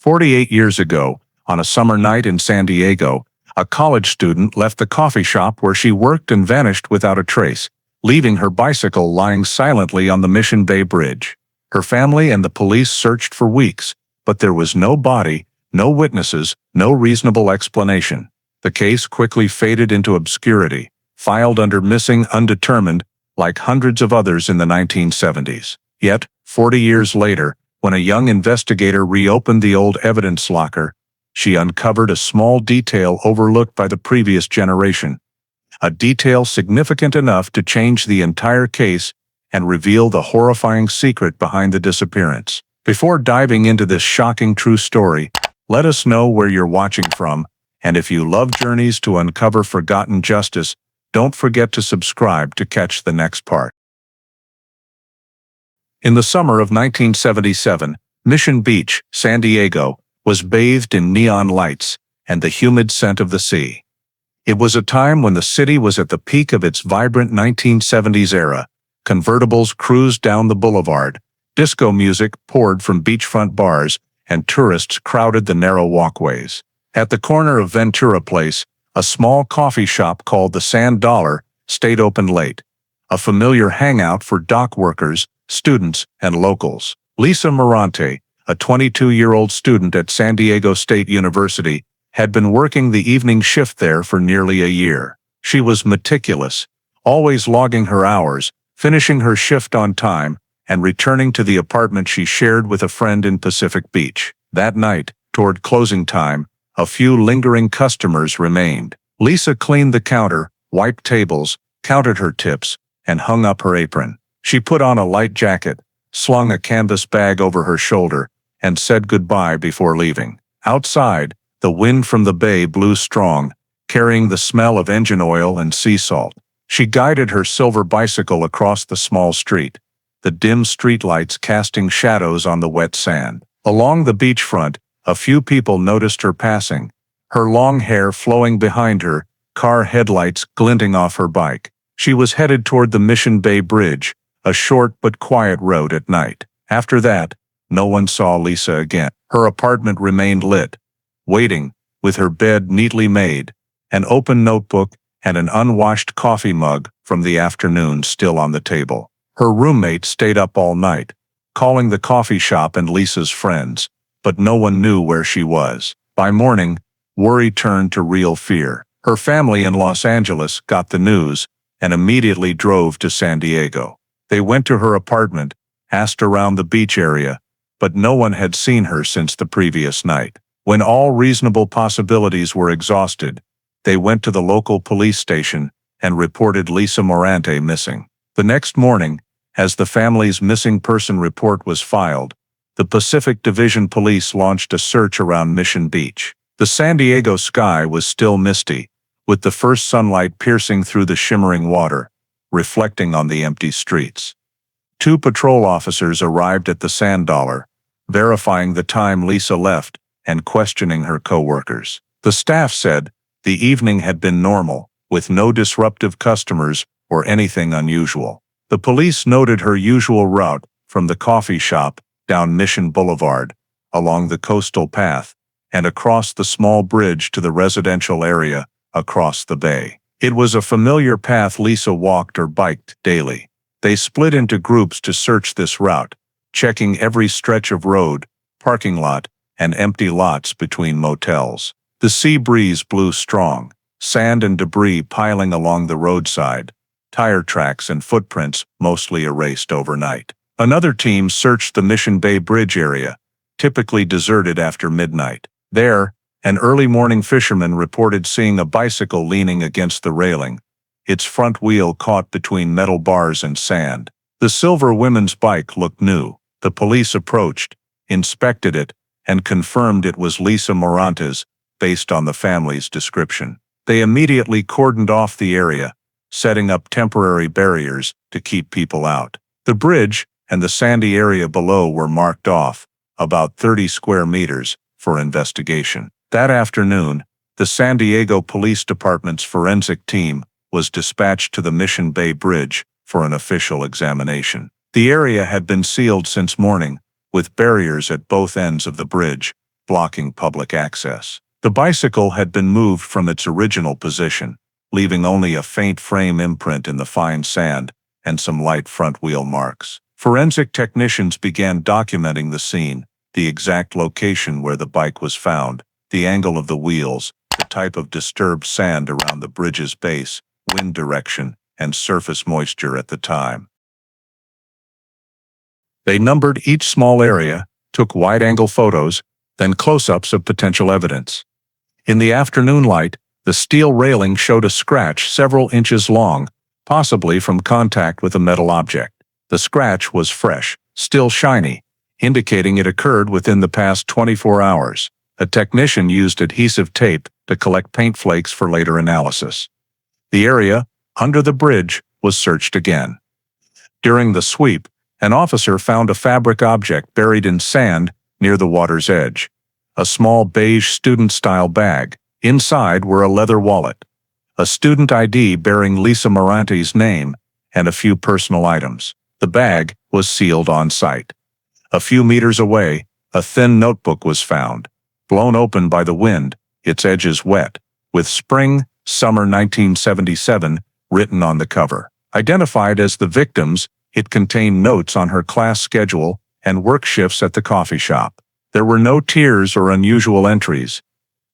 48 years ago, on a summer night in San Diego, a college student left the coffee shop where she worked and vanished without a trace, leaving her bicycle lying silently on the Mission Bay Bridge. Her family and the police searched for weeks, but there was no body, no witnesses, no reasonable explanation. The case quickly faded into obscurity, filed under missing undetermined, like hundreds of others in the 1970s. Yet, 40 years later, when a young investigator reopened the old evidence locker, she uncovered a small detail overlooked by the previous generation. A detail significant enough to change the entire case and reveal the horrifying secret behind the disappearance. Before diving into this shocking true story, let us know where you're watching from, and if you love journeys to uncover forgotten justice, don't forget to subscribe to catch the next part. In the summer of 1977, Mission Beach, San Diego, was bathed in neon lights and the humid scent of the sea. It was a time when the city was at the peak of its vibrant 1970s era. Convertibles cruised down the boulevard, disco music poured from beachfront bars, and tourists crowded the narrow walkways. At the corner of Ventura Place, a small coffee shop called the Sand Dollar stayed open late, a familiar hangout for dock workers, students, and locals. Lisa Morante, a 22-year-old student at San Diego State University, had been working the evening shift there for nearly a year. She was meticulous, always logging her hours, finishing her shift on time, and returning to the apartment she shared with a friend in Pacific Beach. That night, toward closing time, a few lingering customers remained. Lisa cleaned the counter, wiped tables, counted her tips, and hung up her apron. She put on a light jacket, slung a canvas bag over her shoulder, and said goodbye before leaving. Outside, the wind from the bay blew strong, carrying the smell of engine oil and sea salt. She guided her silver bicycle across the small street, the dim streetlights casting shadows on the wet sand. Along the beachfront, a few people noticed her passing, her long hair flowing behind her, car headlights glinting off her bike. She was headed toward the Mission Bay Bridge, a short but quiet road at night. After that, no one saw Lisa again. Her apartment remained lit, waiting, with her bed neatly made, an open notebook, and an unwashed coffee mug from the afternoon still on the table. Her roommate stayed up all night, calling the coffee shop and Lisa's friends, but no one knew where she was. By morning, worry turned to real fear. Her family in Los Angeles got the news and immediately drove to San Diego. They went to her apartment, asked around the beach area, but no one had seen her since the previous night. When all reasonable possibilities were exhausted, they went to the local police station and reported Lisa Morante missing. The next morning, as the family's missing person report was filed, the Pacific Division Police launched a search around Mission Beach. The San Diego sky was still misty, with the first sunlight piercing through the shimmering water, reflecting on the empty streets. 2 patrol officers arrived at the Sand Dollar, verifying the time Lisa left and questioning her co-workers. The staff said the evening had been normal, with no disruptive customers or anything unusual. The police noted her usual route from the coffee shop down Mission Boulevard, along the coastal path, and across the small bridge to the residential area across the bay. It was a familiar path Lisa walked or biked daily. They split into groups to search this route, checking every stretch of road, parking lot, and empty lots between motels. The sea breeze blew strong, sand and debris piling along the roadside, tire tracks and footprints mostly erased overnight. Another team searched the Mission Bay Bridge area, typically deserted after midnight. There, an early morning fisherman reported seeing a bicycle leaning against the railing, its front wheel caught between metal bars and sand. The silver women's bike looked new. The police approached, inspected it, and confirmed it was Lisa Morante's, based on the family's description. They immediately cordoned off the area, setting up temporary barriers to keep people out. The bridge and the sandy area below were marked off, about 30 square meters, for investigation. That afternoon, the San Diego Police Department's forensic team was dispatched to the Mission Bay Bridge for an official examination. The area had been sealed since morning, with barriers at both ends of the bridge, blocking public access. The bicycle had been moved from its original position, leaving only a faint frame imprint in the fine sand and some light front wheel marks. Forensic technicians began documenting the scene, the exact location where the bike was found, the angle of the wheels, the type of disturbed sand around the bridge's base, wind direction, and surface moisture at the time. They numbered each small area, took wide-angle photos, then close-ups of potential evidence. In the afternoon light, the steel railing showed a scratch several inches long, possibly from contact with a metal object. The scratch was fresh, still shiny, indicating it occurred within the past 24 hours. A technician used adhesive tape to collect paint flakes for later analysis. The area, under the bridge, was searched again. During the sweep, an officer found a fabric object buried in sand near the water's edge. A small beige student-style bag. Inside were a leather wallet, a student ID bearing Lisa Morante's name, and a few personal items. The bag was sealed on site. A few meters away, a thin notebook was found, blown open by the wind, its edges wet, with Spring, Summer 1977 written on the cover. Identified as the victim's, it contained notes on her class schedule and work shifts at the coffee shop. There were no tears or unusual entries.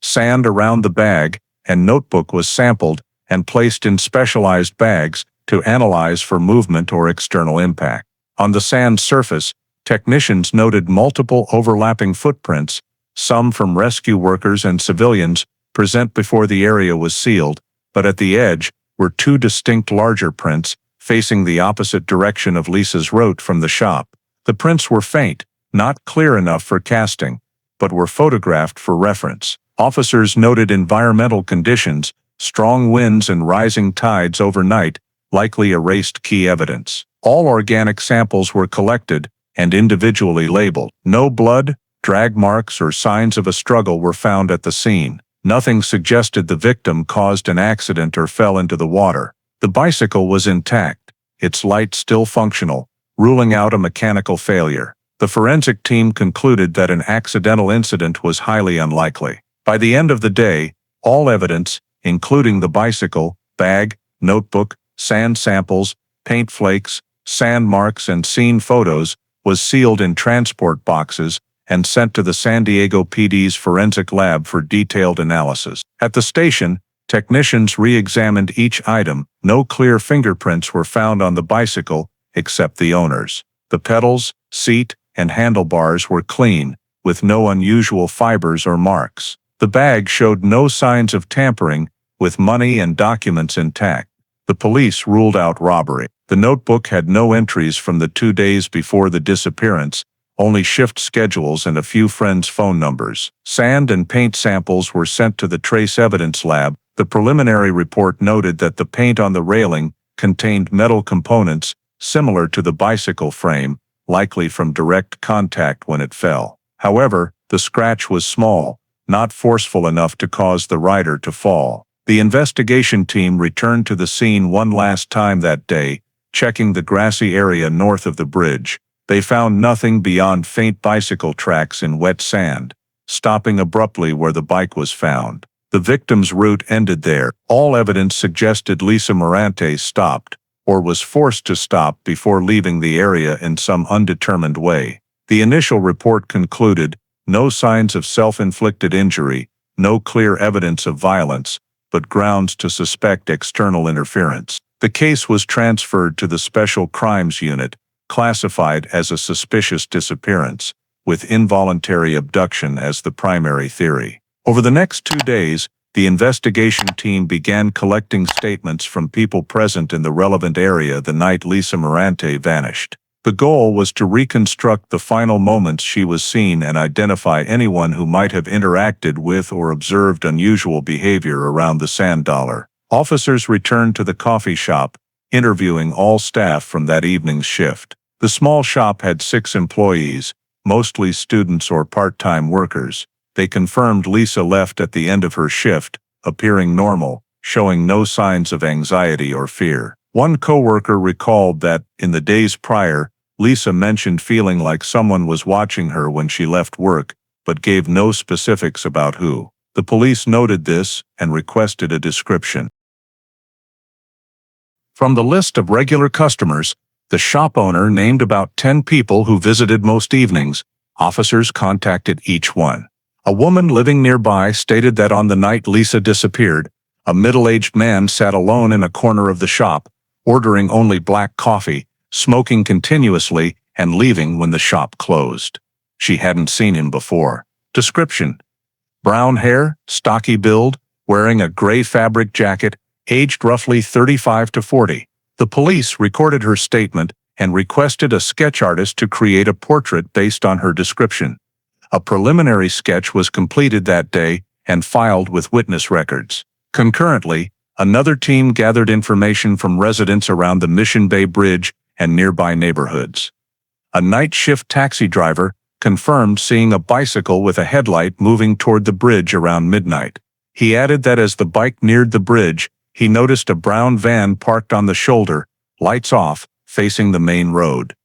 Sand around the bag and notebook was sampled and placed in specialized bags to analyze for movement or external impact. On the sand surface, technicians noted multiple overlapping footprints, some from rescue workers and civilians, present before the area was sealed, but at the edge were two distinct larger prints facing the opposite direction of Lisa's route from the shop. The prints were faint, not clear enough for casting, but were photographed for reference. Officers noted environmental conditions, strong winds and rising tides overnight, likely erased key evidence. All organic samples were collected and individually labeled. No blood, drag marks, or signs of a struggle were found at the scene. Nothing suggested the victim caused an accident or fell into the water. The bicycle was intact, its light still functional, ruling out a mechanical failure. The forensic team concluded that an accidental incident was highly unlikely. By the end of the day, all evidence, including the bicycle, bag, notebook, sand samples, paint flakes, sand marks, and scene photos, was sealed in transport boxes and sent to the San Diego PD's forensic lab for detailed analysis. At the station, technicians re-examined each item. No clear fingerprints were found on the bicycle, except the owner's. The pedals, seat, and handlebars were clean, with no unusual fibers or marks. The bag showed no signs of tampering, with money and documents intact. The police ruled out robbery. The notebook had no entries from the 2 days before the disappearance, only shift schedules and a few friends' phone numbers. Sand and paint samples were sent to the trace evidence lab. The preliminary report noted that the paint on the railing contained metal components similar to the bicycle frame, likely from direct contact when it fell. However, the scratch was small, not forceful enough to cause the rider to fall. The investigation team returned to the scene one last time that day, checking the grassy area north of the bridge. They found nothing beyond faint bicycle tracks in wet sand, stopping abruptly where the bike was found. The victim's route ended there. All evidence suggested Lisa Morante stopped, or was forced to stop before leaving the area in some undetermined way. The initial report concluded, no signs of self-inflicted injury, no clear evidence of violence, but grounds to suspect external interference. The case was transferred to the Special Crimes Unit, classified as a suspicious disappearance, with involuntary abduction as the primary theory. Over the next 2 days, the investigation team began collecting statements from people present in the relevant area the night Lisa Morante vanished. The goal was to reconstruct the final moments she was seen and identify anyone who might have interacted with or observed unusual behavior around the sand dollar. Officers returned to the coffee shop, interviewing all staff from that evening's shift. The small shop had 6 employees, mostly students or part-time workers. They confirmed Lisa left at the end of her shift, appearing normal, showing no signs of anxiety or fear. One coworker recalled that, in the days prior, Lisa mentioned feeling like someone was watching her when she left work, but gave no specifics about who. The police noted this and requested a description. From the list of regular customers, the shop owner named about 10 people who visited most evenings. Officers contacted each one. A woman living nearby stated that on the night Lisa disappeared, a middle-aged man sat alone in a corner of the shop, ordering only black coffee, smoking continuously, and leaving when the shop closed. She hadn't seen him before. Description: brown hair, stocky build, wearing a gray fabric jacket, aged roughly 35 to 40. The police recorded her statement and requested a sketch artist to create a portrait based on her description. A preliminary sketch was completed that day and filed with witness records. Concurrently, another team gathered information from residents around the Mission Bay Bridge and nearby neighborhoods. A night shift taxi driver confirmed seeing a bicycle with a headlight moving toward the bridge around midnight. He added that as the bike neared the bridge, he noticed a brown van parked on the shoulder, lights off, facing the main road.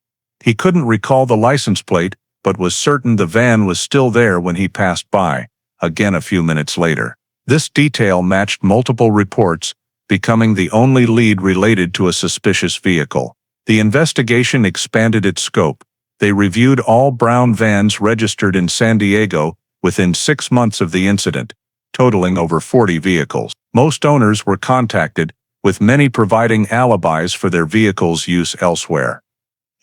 He couldn't recall the license plate, but was certain the van was still there when he passed by, again a few minutes later. This detail matched multiple reports, becoming the only lead related to a suspicious vehicle. The investigation expanded its scope. They reviewed all brown vans registered in San Diego within 6 months of the incident, totaling over 40 vehicles. Most owners were contacted, with many providing alibis for their vehicles' use elsewhere.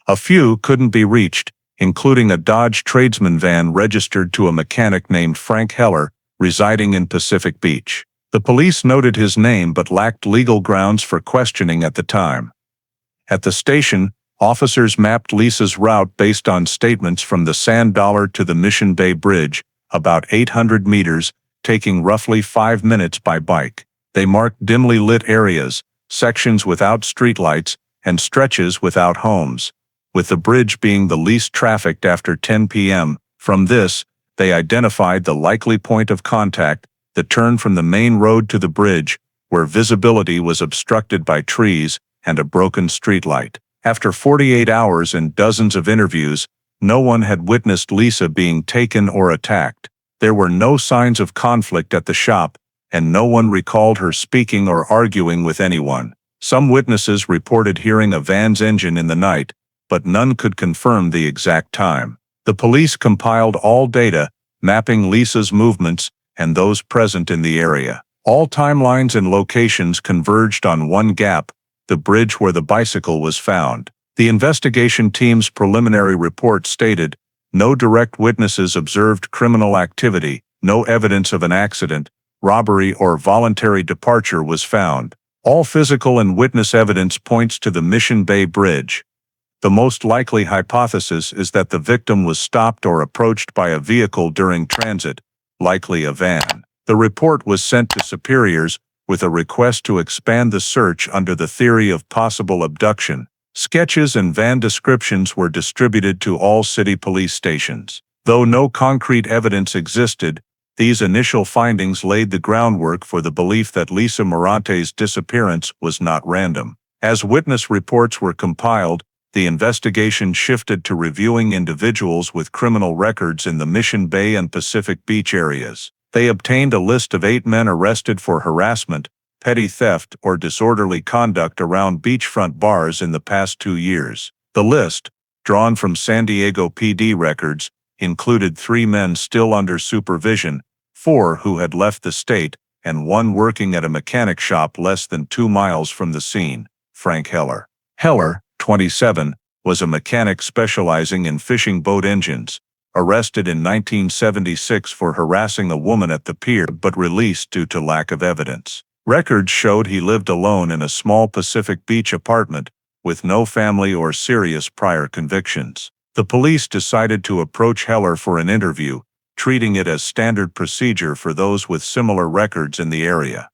A few couldn't be reached, including a Dodge tradesman van registered to a mechanic named Frank Heller, residing in Pacific Beach. The police noted his name but lacked legal grounds for questioning at the time. At the station, officers mapped Lisa's route based on statements from the Sand Dollar to the Mission Bay Bridge, about 800 meters, taking roughly 5 minutes by bike. They marked dimly lit areas, sections without streetlights, and stretches without homes, with the bridge being the least trafficked after 10 p.m. From this, they identified the likely point of contact, the turn from the main road to the bridge, where visibility was obstructed by trees and a broken streetlight. After 48 hours and dozens of interviews, no one had witnessed Lisa being taken or attacked. There were no signs of conflict at the shop, and no one recalled her speaking or arguing with anyone. Some witnesses reported hearing a van's engine in the night, but none could confirm the exact time. The police compiled all data, mapping Lisa's movements and those present in the area. All timelines and locations converged on one gap, the bridge where the bicycle was found. The investigation team's preliminary report stated, no direct witnesses observed criminal activity, no evidence of an accident, robbery or voluntary departure was found. All physical and witness evidence points to the Mission Bay Bridge. The most likely hypothesis is that the victim was stopped or approached by a vehicle during transit, likely a van. The report was sent to superiors with a request to expand the search under the theory of possible abduction. Sketches and van descriptions were distributed to all city police stations. Though no concrete evidence existed, these initial findings laid the groundwork for the belief that Lisa Morante's disappearance was not random. As witness reports were compiled, the investigation shifted to reviewing individuals with criminal records in the Mission Bay and Pacific Beach areas. They obtained a list of 8 men arrested for harassment, petty theft, or disorderly conduct around beachfront bars in the past 2 years. The list, drawn from San Diego PD records, included 3 men still under supervision, 4 who had left the state, and 1 working at a mechanic shop less than 2 miles from the scene, Frank Heller. Heller, 27, was a mechanic specializing in fishing boat engines, arrested in 1976 for harassing a woman at the pier but released due to lack of evidence. Records showed he lived alone in a small Pacific Beach apartment, with no family or serious prior convictions. The police decided to approach Heller for an interview, treating it as standard procedure for those with similar records in the area.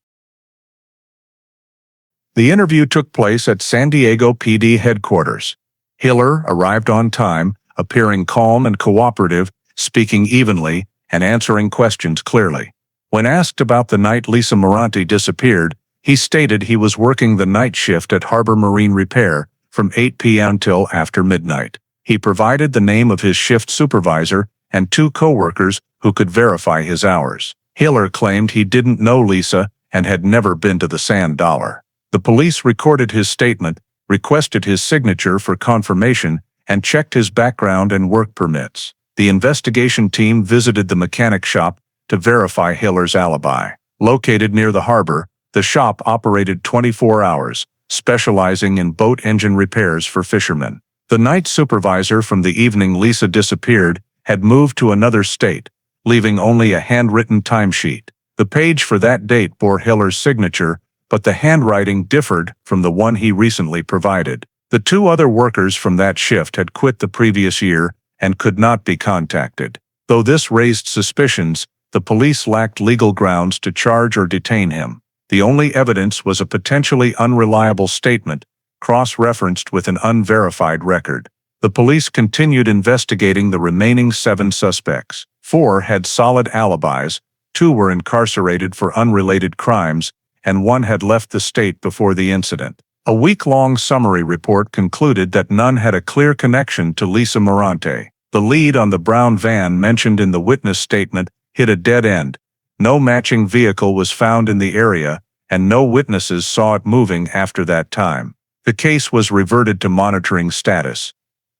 The interview took place at San Diego PD headquarters. Heller arrived on time, appearing calm and cooperative, speaking evenly, and answering questions clearly. When asked about the night Lisa Morante disappeared, he stated he was working the night shift at Harbor Marine Repair from 8 p.m. till after midnight. He provided the name of his shift supervisor and 2 co-workers who could verify his hours. Hiller claimed he didn't know Lisa and had never been to the Sand Dollar. The police recorded his statement, requested his signature for confirmation, and checked his background and work permits. The investigation team visited the mechanic shop to verify Hiller's alibi. Located near the harbor, the shop operated 24 hours, specializing in boat engine repairs for fishermen. The night supervisor from the evening Lisa disappeared had moved to another state, leaving only a handwritten timesheet. The page for that date bore Hiller's signature, but the handwriting differed from the one he recently provided. The 2 other workers from that shift had quit the previous year and could not be contacted. Though this raised suspicions, the police lacked legal grounds to charge or detain him. The only evidence was a potentially unreliable statement, cross-referenced with an unverified record. The police continued investigating the remaining 7 suspects. 4 had solid alibis, 2 were incarcerated for unrelated crimes, and 1 had left the state before the incident. A week-long summary report concluded that none had a clear connection to Lisa Morante. The lead on the brown van mentioned in the witness statement hit a dead end. No matching vehicle was found in the area, and no witnesses saw it moving after that time. The case was reverted to monitoring status.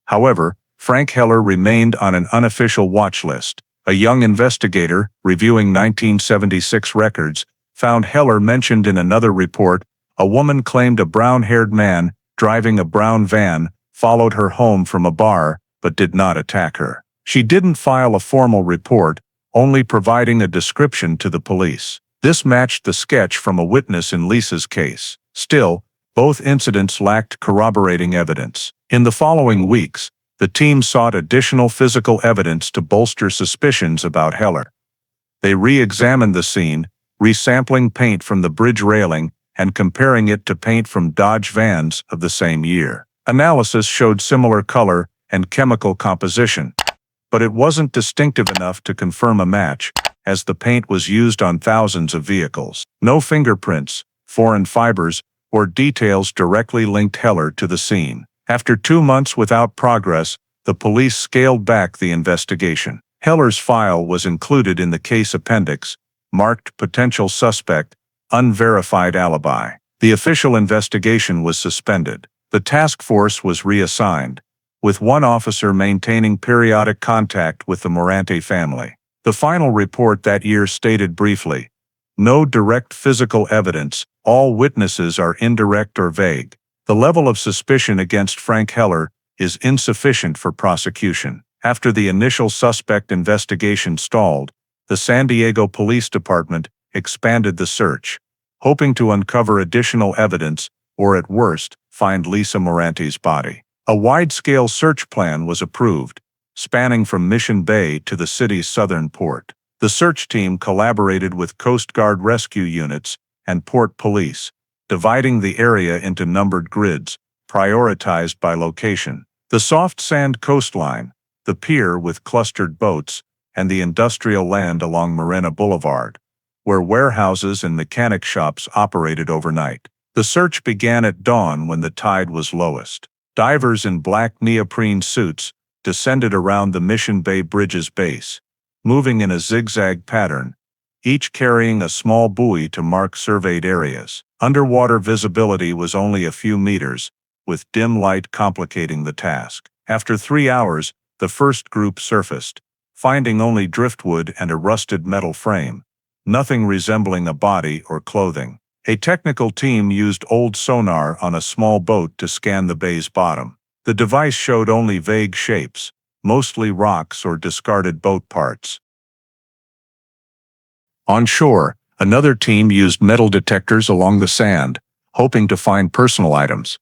However, Frank Heller remained on an unofficial watch list. A young investigator, reviewing 1976 records, found Heller mentioned in another report. A woman claimed a brown-haired man, driving a brown van, followed her home from a bar, but did not attack her. She didn't file a formal report, only providing a description to the police. This matched the sketch from a witness in Lisa's case. Still, both incidents lacked corroborating evidence. In the following weeks, the team sought additional physical evidence to bolster suspicions about Heller. They re-examined the scene, resampling paint from the bridge railing and comparing it to paint from Dodge vans of the same year. Analysis showed similar color and chemical composition, but it wasn't distinctive enough to confirm a match, as the paint was used on thousands of vehicles. No fingerprints, foreign fibers, or details directly linked Heller to the scene. After 2 months without progress, the police scaled back the investigation. Heller's file was included in the case appendix, marked potential suspect, unverified alibi. The official investigation was suspended. The task force was reassigned, with 1 officer maintaining periodic contact with the Morante family. The final report that year stated briefly, "No direct physical evidence, all witnesses are indirect or vague. The level of suspicion against Frank Heller is insufficient for prosecution." After the initial suspect investigation stalled, the San Diego Police Department expanded the search, hoping to uncover additional evidence or, at worst, find Lisa Morante's body. A wide-scale search plan was approved, spanning from Mission Bay to the city's southern port. The search team collaborated with Coast Guard rescue units and port police, dividing the area into numbered grids, prioritized by location. The soft sand coastline, the pier with clustered boats, and the industrial land along Marina Boulevard, where warehouses and mechanic shops operated overnight. The search began at dawn when the tide was lowest. Divers in black neoprene suits descended around the Mission Bay Bridge's base, moving in a zigzag pattern, each carrying a small buoy to mark surveyed areas. Underwater visibility was only a few meters, with dim light complicating the task. After 3 hours, the first group surfaced, finding only driftwood and a rusted metal frame, nothing resembling a body or clothing. A technical team used old sonar on a small boat to scan the bay's bottom. The device showed only vague shapes, mostly rocks or discarded boat parts. On shore, another team used metal detectors along the sand, hoping to find personal items.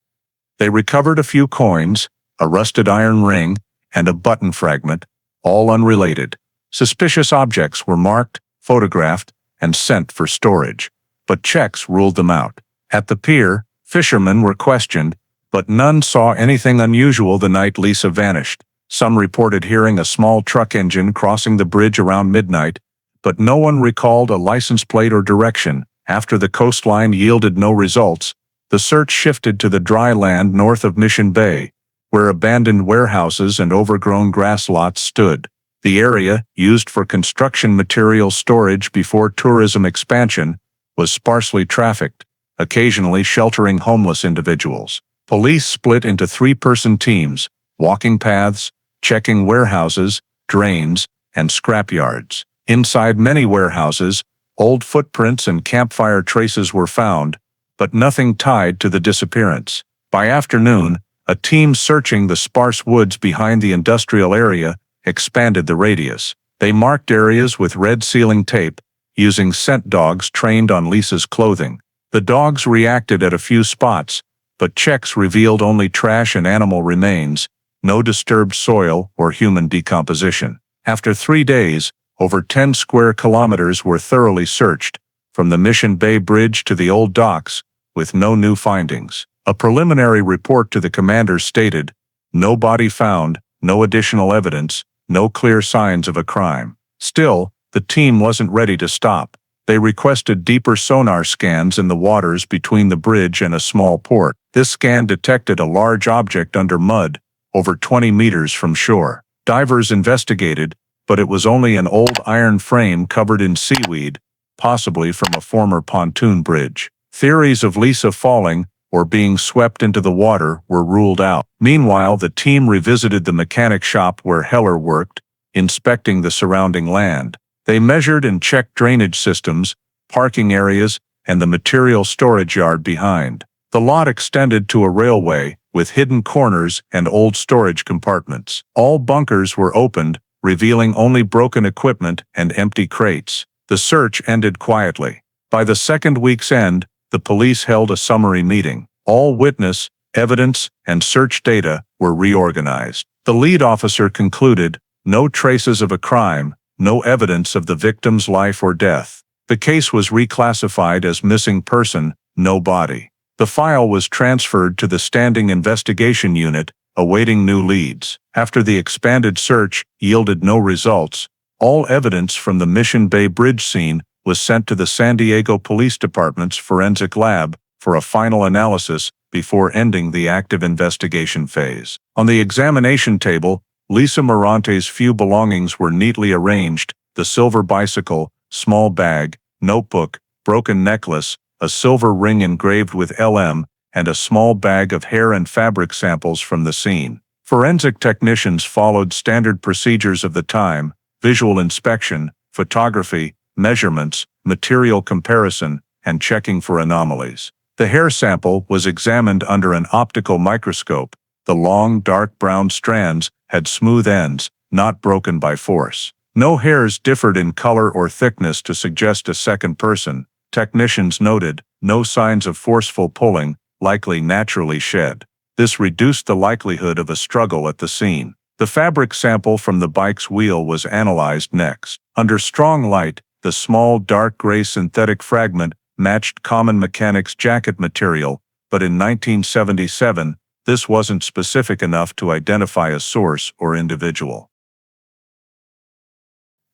They recovered a few coins, a rusted iron ring, and a button fragment, all unrelated. Suspicious objects were marked, photographed, and sent for storage, but checks ruled them out. At the pier, fishermen were questioned, but none saw anything unusual the night Lisa vanished. Some reported hearing a small truck engine crossing the bridge around midnight, but no one recalled a license plate or direction. After the coastline yielded no results, the search shifted to the dry land north of Mission Bay, where abandoned warehouses and overgrown grass lots stood. The area, used for construction material storage before tourism expansion, was sparsely trafficked, occasionally sheltering homeless individuals. Police split into three-person teams, walking paths, checking warehouses, drains, and scrapyards. Inside many warehouses, old footprints and campfire traces were found, but nothing tied to the disappearance. By afternoon, a team searching the sparse woods behind the industrial area expanded the radius. They marked areas with red sealing tape, using scent dogs trained on Lisa's clothing. The dogs reacted at a few spots, but checks revealed only trash and animal remains, no disturbed soil or human decomposition. After 3 days, over 10 square kilometers were thoroughly searched, from the Mission Bay Bridge to the old docks, with no new findings. A preliminary report to the commander stated, "No body found, no additional evidence, no clear signs of a crime." Still, the team wasn't ready to stop. They requested deeper sonar scans in the waters between the bridge and a small port. This scan detected a large object under mud, over 20 meters from shore. Divers investigated, but it was only an old iron frame covered in seaweed, possibly from a former pontoon bridge. Theories of Lisa falling or being swept into the water were ruled out. Meanwhile, the team revisited the mechanic shop where Heller worked, inspecting the surrounding land. They measured and checked drainage systems, parking areas, and the material storage yard behind. The lot extended to a railway, with hidden corners and old storage compartments. All bunkers were opened, revealing only broken equipment and empty crates. The search ended quietly. By the second week's end, the police held a summary meeting. All witness, evidence, and search data were reorganized. The lead officer concluded, no traces of a crime, no evidence of the victim's life or death. The case was reclassified as missing person, no body. The file was transferred to the Standing Investigation Unit, awaiting new leads. After the expanded search yielded no results, all evidence from the Mission Bay Bridge scene was sent to the San Diego Police Department's forensic lab for a final analysis before ending the active investigation phase. On the examination table, Lisa Morante's few belongings were neatly arranged: the silver bicycle, small bag, notebook, broken necklace, a silver ring engraved with LM, and a small bag of hair and fabric samples from the scene. Forensic technicians followed standard procedures of the time: visual inspection, photography, measurements, material comparison, and checking for anomalies. The hair sample was examined under an optical microscope. The long, dark brown strands had smooth ends, not broken by force. No hairs differed in color or thickness to suggest a second person. Technicians noted no signs of forceful pulling, likely naturally shed. This reduced the likelihood of a struggle at the scene. The fabric sample from the bike's wheel was analyzed next. Under strong light, the small dark gray synthetic fragment matched common mechanics jacket material, but in 1977, this wasn't specific enough to identify a source or individual.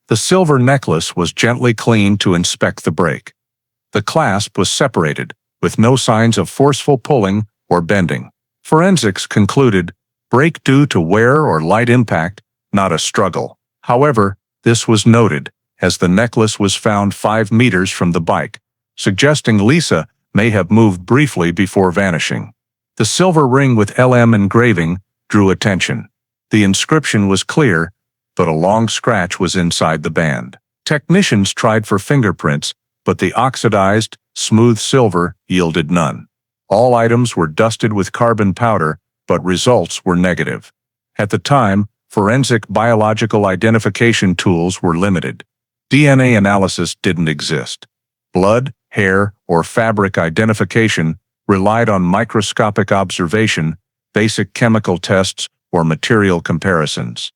The silver necklace was gently cleaned to inspect the break. The clasp was separated, with no signs of forceful pulling or bending. Forensics concluded, break due to wear or light impact, not a struggle. However, this was noted, as the necklace was found 5 meters from the bike, suggesting Lisa may have moved briefly before vanishing. The silver ring with LM engraving drew attention. The inscription was clear, but a long scratch was inside the band. Technicians tried for fingerprints, but the oxidized, smooth silver yielded none. All items were dusted with carbon powder, but results were negative. At the time, forensic biological identification tools were limited. DNA analysis didn't exist. Blood, hair, or fabric identification relied on microscopic observation, basic chemical tests, or material comparisons.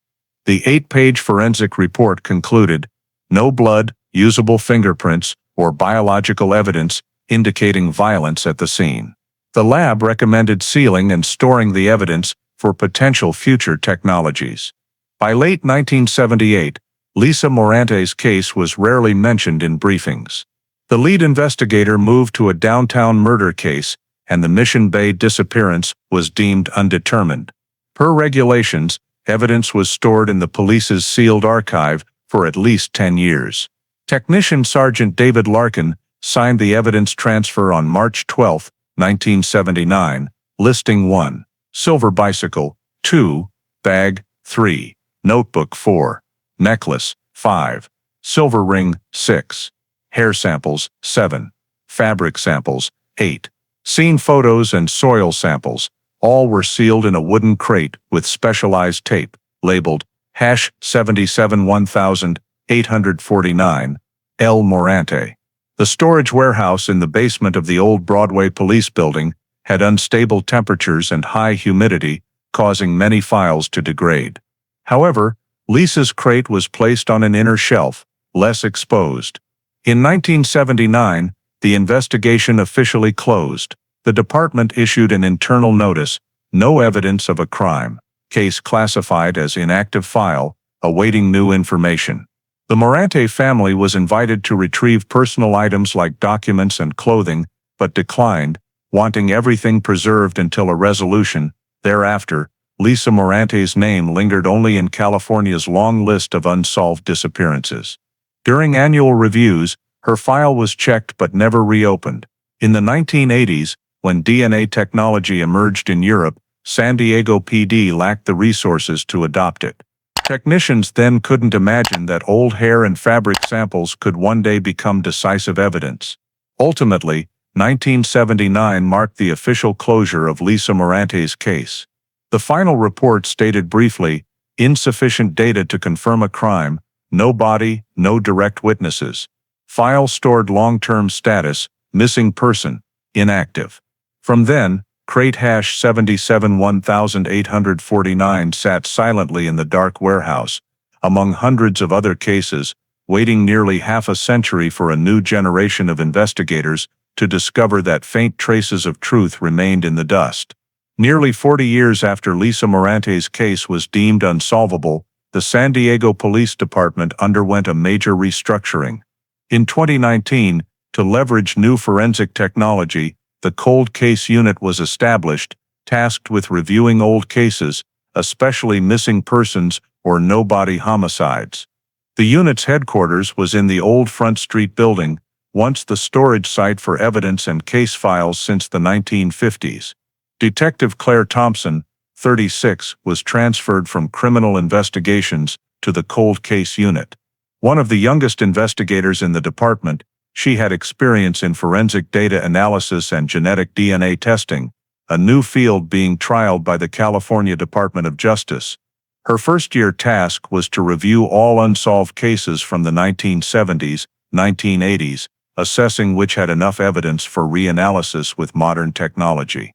The 8-page forensic report concluded, no blood, usable fingerprints, or biological evidence indicating violence at the scene. The lab recommended sealing and storing the evidence for potential future technologies. By late 1978, Lisa Morante's case was rarely mentioned in briefings. The lead investigator moved to a downtown murder case, and the Mission Bay disappearance was deemed undetermined. Per regulations, Evidence was stored in the police's sealed archive for at least 10 years. Technician Sergeant David Larkin signed the evidence transfer on March 12, 1979, listing 1. Silver bicycle, 2. Bag, 3. Notebook, 4. Necklace, 5. Silver ring, 6. Hair samples, 7. Fabric samples, 8. Scene photos and soil samples, all were sealed in a wooden crate with specialized tape, labeled #77-1849, El Morante. The storage warehouse in the basement of the old Broadway police building had unstable temperatures and high humidity, causing many files to degrade. However, Lisa's crate was placed on an inner shelf, less exposed. In 1979, the investigation officially closed. The department issued an internal notice, no evidence of a crime, case classified as inactive file, awaiting new information. The Morante family was invited to retrieve personal items like documents and clothing, but declined, wanting everything preserved until a resolution. Thereafter, Lisa Morante's name lingered only in California's long list of unsolved disappearances. During annual reviews, her file was checked but never reopened. In the 1980s, when DNA technology emerged in Europe, San Diego PD lacked the resources to adopt it. Technicians then couldn't imagine that old hair and fabric samples could one day become decisive evidence. Ultimately, 1979 marked the official closure of Lisa Morante's case. The final report stated briefly, insufficient data to confirm a crime, no body, no direct witnesses. File stored long-term status, missing person, inactive. From then, crate #77-1849 sat silently in the dark warehouse, among hundreds of other cases, waiting nearly half a century for a new generation of investigators to discover that faint traces of truth remained in the dust. Nearly 40 years after Lisa Morante's case was deemed unsolvable, the San Diego Police Department underwent a major restructuring. In 2019, to leverage new forensic technology, the Cold Case Unit was established, tasked with reviewing old cases, especially missing persons or no-body homicides. The unit's headquarters was in the old Front Street building, once the storage site for evidence and case files since the 1950s. Detective Claire Thompson, 36, was transferred from criminal investigations to the Cold Case Unit. One of the youngest investigators in the department, she had experience in forensic data analysis and genetic DNA testing, a new field being trialed by the California Department of Justice. Her first-year task was to review all unsolved cases from the 1970s, 1980s, assessing which had enough evidence for reanalysis with modern technology.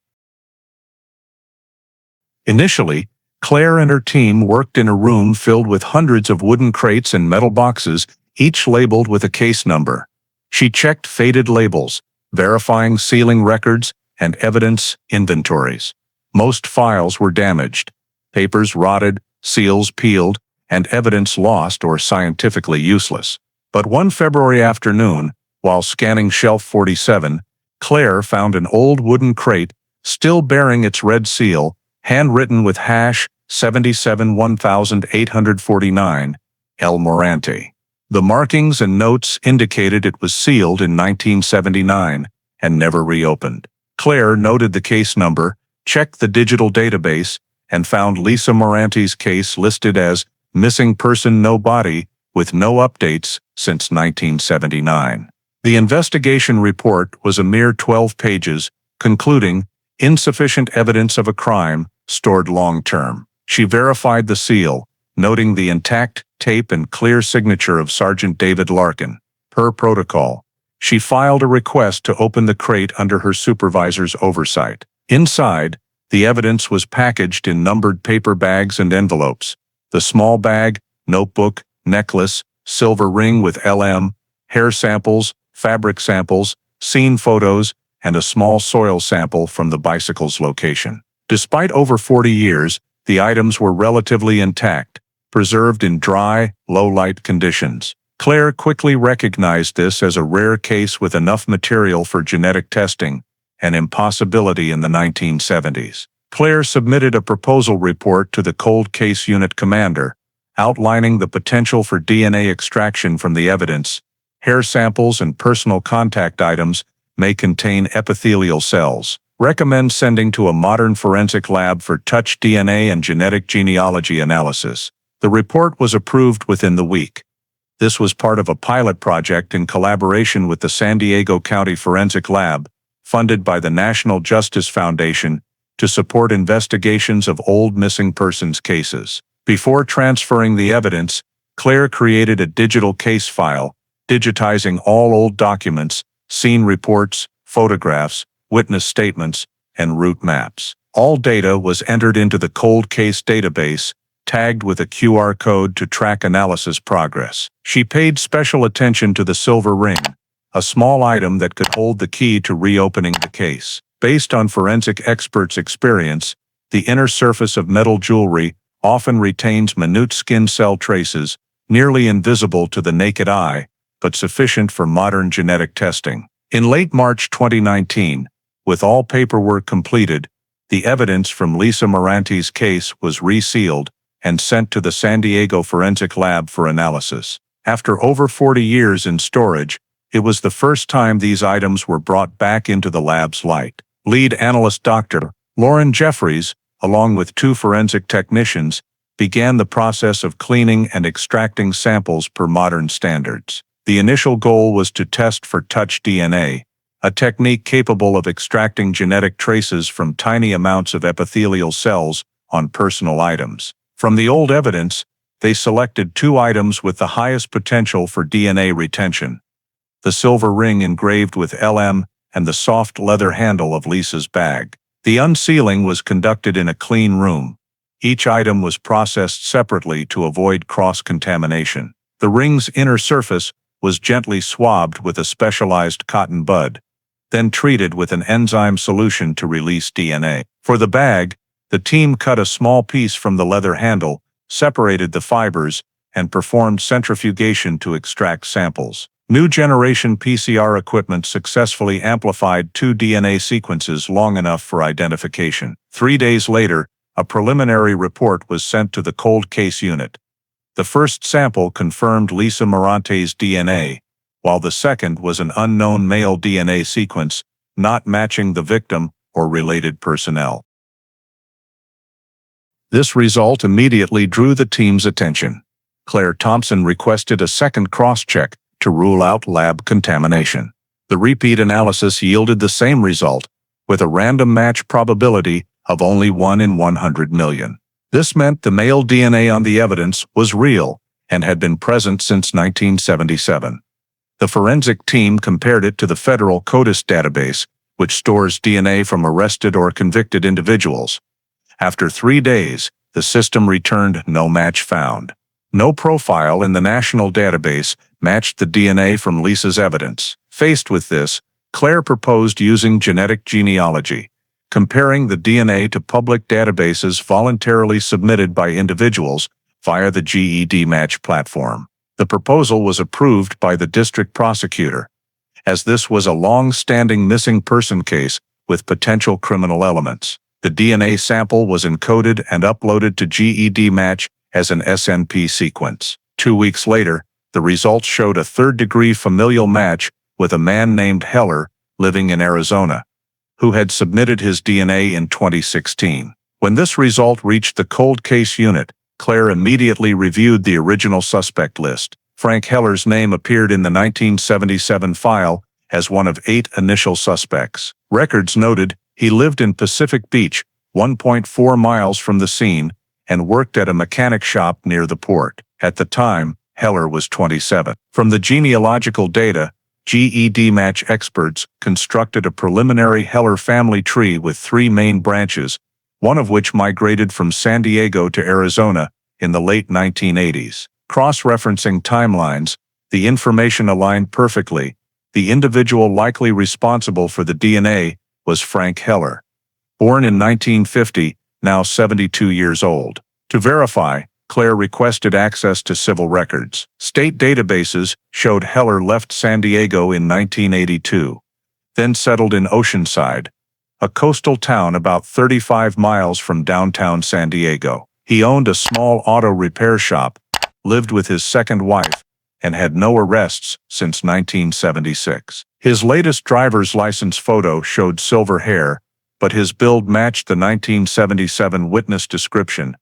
Initially, Claire and her team worked in a room filled with hundreds of wooden crates and metal boxes, each labeled with a case number. She checked faded labels, verifying sealing records, and evidence inventories. Most files were damaged, papers rotted, seals peeled, and evidence lost or scientifically useless. But one February afternoon, while scanning shelf 47, Claire found an old wooden crate, still bearing its red seal, handwritten with #77-1849, El Morante. The markings and notes indicated it was sealed in 1979 and never reopened. Claire noted the case number, checked the digital database, and found Lisa Morante's case listed as missing person no body, with no updates since 1979. The investigation report was a mere 12 pages, concluding, insufficient evidence of a crime, stored long-term. She verified the seal, noting the intact tape and clear signature of Sergeant David Larkin. Per protocol, she filed a request to open the crate under her supervisor's oversight. Inside, the evidence was packaged in numbered paper bags and envelopes. The small bag, notebook, necklace, silver ring with LM, hair samples, fabric samples, scene photos, and a small soil sample from the bicycle's location. Despite over 40 years, the items were relatively intact, preserved in dry, low-light conditions. Claire quickly recognized this as a rare case with enough material for genetic testing, an impossibility in the 1970s. Claire submitted a proposal report to the Cold Case Unit commander, outlining the potential for DNA extraction from the evidence. Hair samples and personal contact items may contain epithelial cells. Recommend sending to a modern forensic lab for touch DNA and genetic genealogy analysis. The report was approved within the week. This was part of a pilot project in collaboration with the San Diego County Forensic Lab, funded by the National Justice Foundation, to support investigations of old missing persons cases. Before transferring the evidence, Claire created a digital case file, digitizing all old documents, scene reports, photographs, witness statements, and route maps. All data was entered into the cold case database, tagged with a QR code to track analysis progress. She paid special attention to the silver ring, a small item that could hold the key to reopening the case. Based on forensic experts' experience, the inner surface of metal jewelry often retains minute skin cell traces, nearly invisible to the naked eye, but sufficient for modern genetic testing. In late March 2019, with all paperwork completed, the evidence from Lisa Morante's case was resealed and sent to the San Diego Forensic Lab for analysis. After over 40 years in storage, it was the first time these items were brought back into the lab's light. Lead analyst Dr. Lauren Jeffries, along with 2 forensic technicians, began the process of cleaning and extracting samples per modern standards. The initial goal was to test for touch DNA, a technique capable of extracting genetic traces from tiny amounts of epithelial cells on personal items. From the old evidence, they selected 2 items with the highest potential for DNA retention: the silver ring engraved with LM and the soft leather handle of Lisa's bag. The unsealing was conducted in a clean room. Each item was processed separately to avoid cross-contamination. The ring's inner surface was gently swabbed with a specialized cotton bud, then treated with an enzyme solution to release DNA. For the bag, the team cut a small piece from the leather handle, separated the fibers, and performed centrifugation to extract samples. New generation PCR equipment successfully amplified 2 DNA sequences long enough for identification. 3 days later, a preliminary report was sent to the cold case unit. The first sample confirmed Lisa Morante's DNA, while the second was an unknown male DNA sequence, not matching the victim or related personnel. This result immediately drew the team's attention. Claire Thompson requested a second cross-check to rule out lab contamination. The repeat analysis yielded the same result, with a random match probability of only 1 in 100 million. This meant the male DNA on the evidence was real and had been present since 1977. The forensic team compared it to the federal CODIS database, which stores DNA from arrested or convicted individuals. After 3 days, the system returned no match found. No profile in the national database matched the DNA from Lisa's evidence. Faced with this, Claire proposed using genetic genealogy, comparing the DNA to public databases voluntarily submitted by individuals via the GED Match platform. The proposal was approved by the district prosecutor, as this was a long-standing missing person case with potential criminal elements. The DNA sample was encoded and uploaded to GED Match as an SNP sequence. 2 weeks later, the results showed a third-degree familial match with a man named Heller living in Arizona, who had submitted his DNA in 2016. When this result reached the cold case unit, Claire immediately reviewed the original suspect list. Frank Heller's name appeared in the 1977 file as one of 8 initial suspects. Records noted he lived in Pacific Beach, 1.4 miles from the scene, and worked at a mechanic shop near the port. At the time, Heller was 27. From the genealogical data, GED Match experts constructed a preliminary Heller family tree with 3 main branches, one of which migrated from San Diego to Arizona in the late 1980s. Cross-referencing timelines, the information aligned perfectly. The individual likely responsible for the DNA was Frank Heller, born in 1950, now 72 years old. To verify, Claire requested access to civil records. State databases showed Heller left San Diego in 1982, then settled in Oceanside, a coastal town about 35 miles from downtown San Diego. He owned a small auto repair shop, lived with his second wife, and had no arrests since 1976. His latest driver's license photo showed silver hair, but his build matched the 1977 witness description: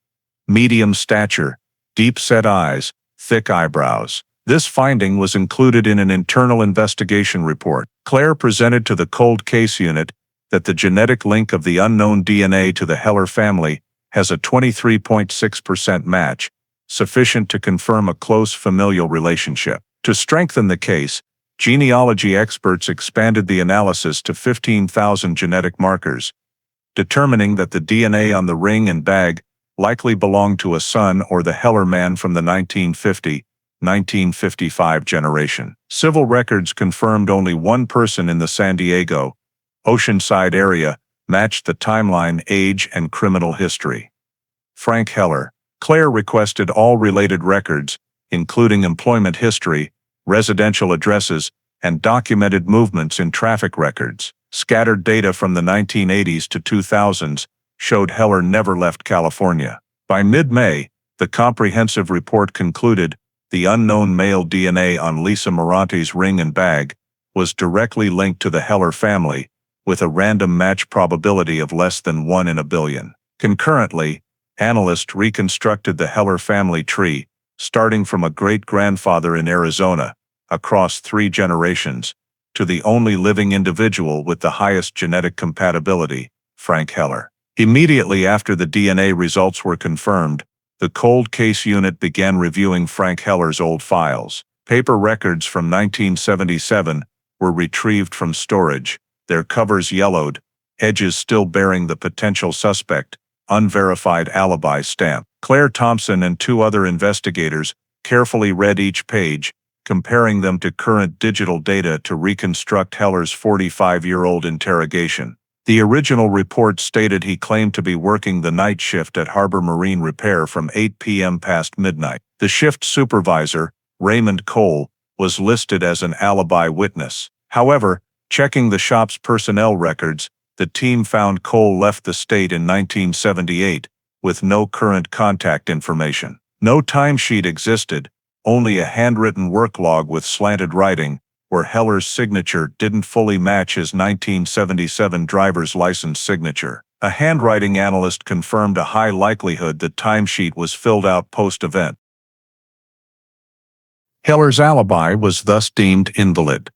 medium stature, deep-set eyes, thick eyebrows. This finding was included in an internal investigation report. Claire presented to the cold case unit that the genetic link of the unknown DNA to the Heller family has a 23.6% match, sufficient to confirm a close familial relationship. To strengthen the case, genealogy experts expanded the analysis to 15,000 genetic markers, determining that the DNA on the ring and bag likely belonged to a son or the Heller man from the 1950-1955 generation. Civil records confirmed only one person in the San Diego, Oceanside area matched the timeline, age, and criminal history: Frank Heller. Claire requested all related records, including employment history, residential addresses, and documented movements in traffic records. Scattered data from the 1980s to 2000s showed Heller never left California. By mid-May, the comprehensive report concluded the unknown male DNA on Lisa Morante's ring and bag was directly linked to the Heller family, with a random match probability of less than 1 in a billion. Concurrently, analysts reconstructed the Heller family tree, starting from a great-grandfather in Arizona, across 3 generations, to the only living individual with the highest genetic compatibility, Frank Heller. Immediately after the DNA results were confirmed, the cold case unit began reviewing Frank Heller's old files. Paper records from 1977 were retrieved from storage, their covers yellowed, edges still bearing the potential suspect, unverified alibi stamp. Claire Thompson and 2 other investigators carefully read each page, comparing them to current digital data to reconstruct Heller's 45-year-old interrogation. The original report stated he claimed to be working the night shift at Harbor Marine Repair from 8 p.m. past midnight. The shift supervisor, Raymond Cole, was listed as an alibi witness. However, checking the shop's personnel records, the team found Cole left the state in 1978, with no current contact information. No timesheet existed, only a handwritten work log with slanted writing, where Heller's signature didn't fully match his 1977 driver's license signature. A handwriting analyst confirmed a high likelihood the timesheet was filled out post-event. Heller's alibi was thus deemed invalid.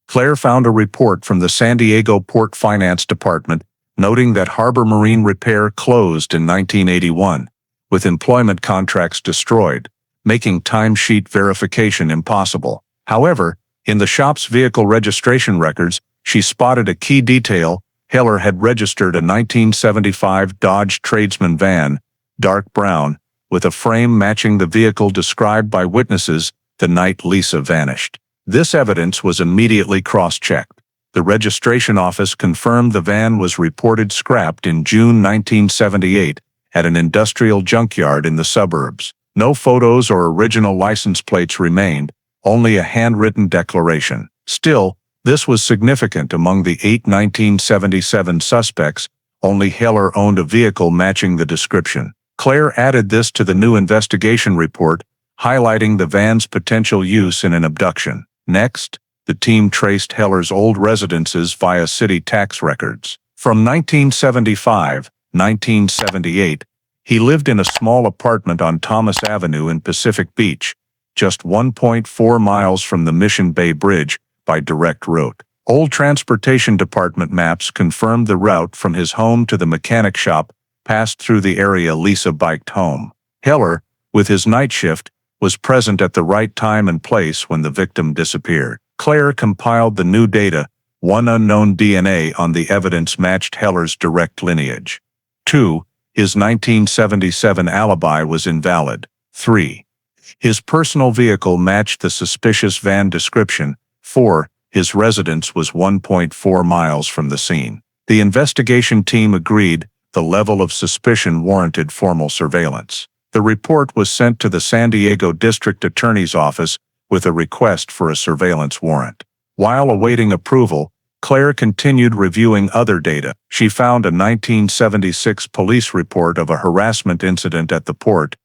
Claire found a report from the San Diego Port Finance Department noting that Harbor Marine Repair closed in 1981, with employment contracts destroyed, making timesheet verification impossible. However, in the shop's vehicle registration records, she spotted a key detail: Heller had registered a 1975 Dodge Tradesman van, dark brown, with a frame matching the vehicle described by witnesses the night Lisa vanished. This evidence was immediately cross-checked. The registration office confirmed the van was reported scrapped in June 1978 at an industrial junkyard in the suburbs. No photos or original license plates remained, only a handwritten declaration. Still, this was significant. Among the 8 1977 suspects, only Heller owned a vehicle matching the description. Claire added this to the new investigation report, highlighting the van's potential use in an abduction. Next, the team traced Heller's old residences via city tax records. From 1975-1978, he lived in a small apartment on Thomas Avenue in Pacific Beach, just 1.4 miles from the Mission Bay Bridge by direct route. Old Transportation Department maps confirmed the route from his home to the mechanic shop passed through the area Lisa biked home. Heller, with his night shift, was present at the right time and place when the victim disappeared. Claire compiled the new data. 1 unknown DNA on the evidence matched Heller's direct lineage. 2. His 1977 alibi was invalid. 3. His personal vehicle matched the suspicious van description. 4. His residence was 1.4 miles from the scene. The investigation team agreed the level of suspicion warranted formal surveillance. The report was sent to the San Diego District Attorney's Office with a request for a surveillance warrant. While awaiting approval, Claire continued reviewing other data. She found a 1976 police report of a harassment incident at the port,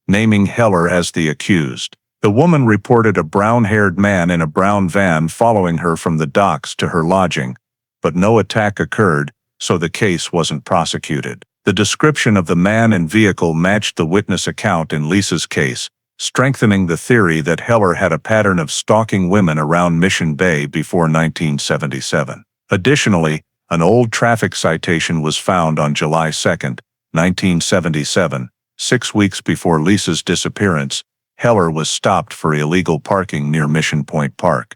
naming Heller as the accused. The woman reported a brown-haired man in a brown van following her from the docks to her lodging, but no attack occurred, so the case wasn't prosecuted. The description of the man and vehicle matched the witness account in Lisa's case, strengthening the theory that Heller had a pattern of stalking women around Mission Bay before 1977. Additionally, an old traffic citation was found on July 2, 1977, 6 weeks before Lisa's disappearance. Heller was stopped for illegal parking near Mission Point Park,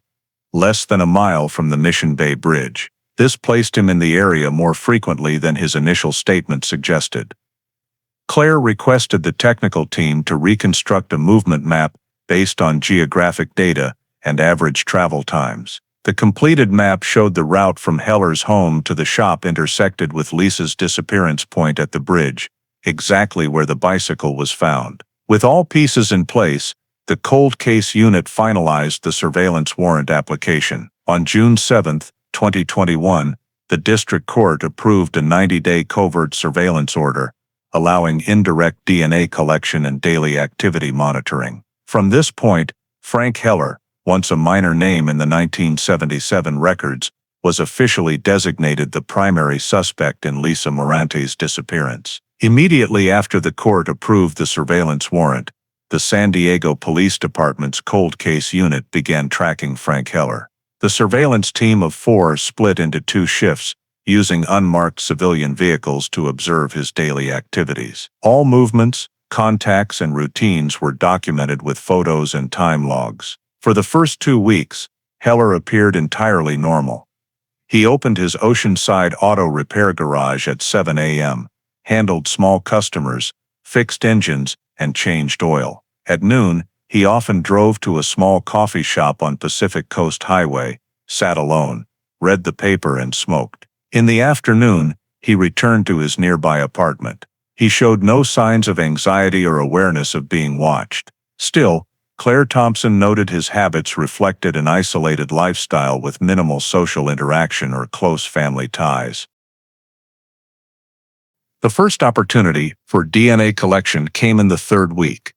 less than a mile from the Mission Bay Bridge. This placed him in the area more frequently than his initial statement suggested. Claire requested the technical team to reconstruct a movement map based on geographic data and average travel times. The completed map showed the route from Heller's home to the shop intersected with Lisa's disappearance point at the bridge, exactly where the bicycle was found. With all pieces in place, the cold case unit finalized the surveillance warrant application. On June 7, 2021, the district court approved a 90-day covert surveillance order, allowing indirect DNA collection and daily activity monitoring. From this point, Frank Heller, once a minor name in the 1977 records, was officially designated the primary suspect in Lisa Morante's disappearance. Immediately after the court approved the surveillance warrant, the San Diego Police Department's cold case unit began tracking Frank Heller. The surveillance team of 4 split into 2 shifts, using unmarked civilian vehicles to observe his daily activities. All movements, contacts, and routines were documented with photos and time logs. For the first 2 weeks, Heller appeared entirely normal. He opened his Oceanside auto repair garage at 7 a.m., handled small customers, fixed engines, and changed oil. At noon, he often drove to a small coffee shop on Pacific Coast Highway, sat alone, read the paper, and smoked. In the afternoon, he returned to his nearby apartment. He showed no signs of anxiety or awareness of being watched. Still, Claire Thompson noted his habits reflected an isolated lifestyle with minimal social interaction or close family ties. The first opportunity for DNA collection came in the 3rd week.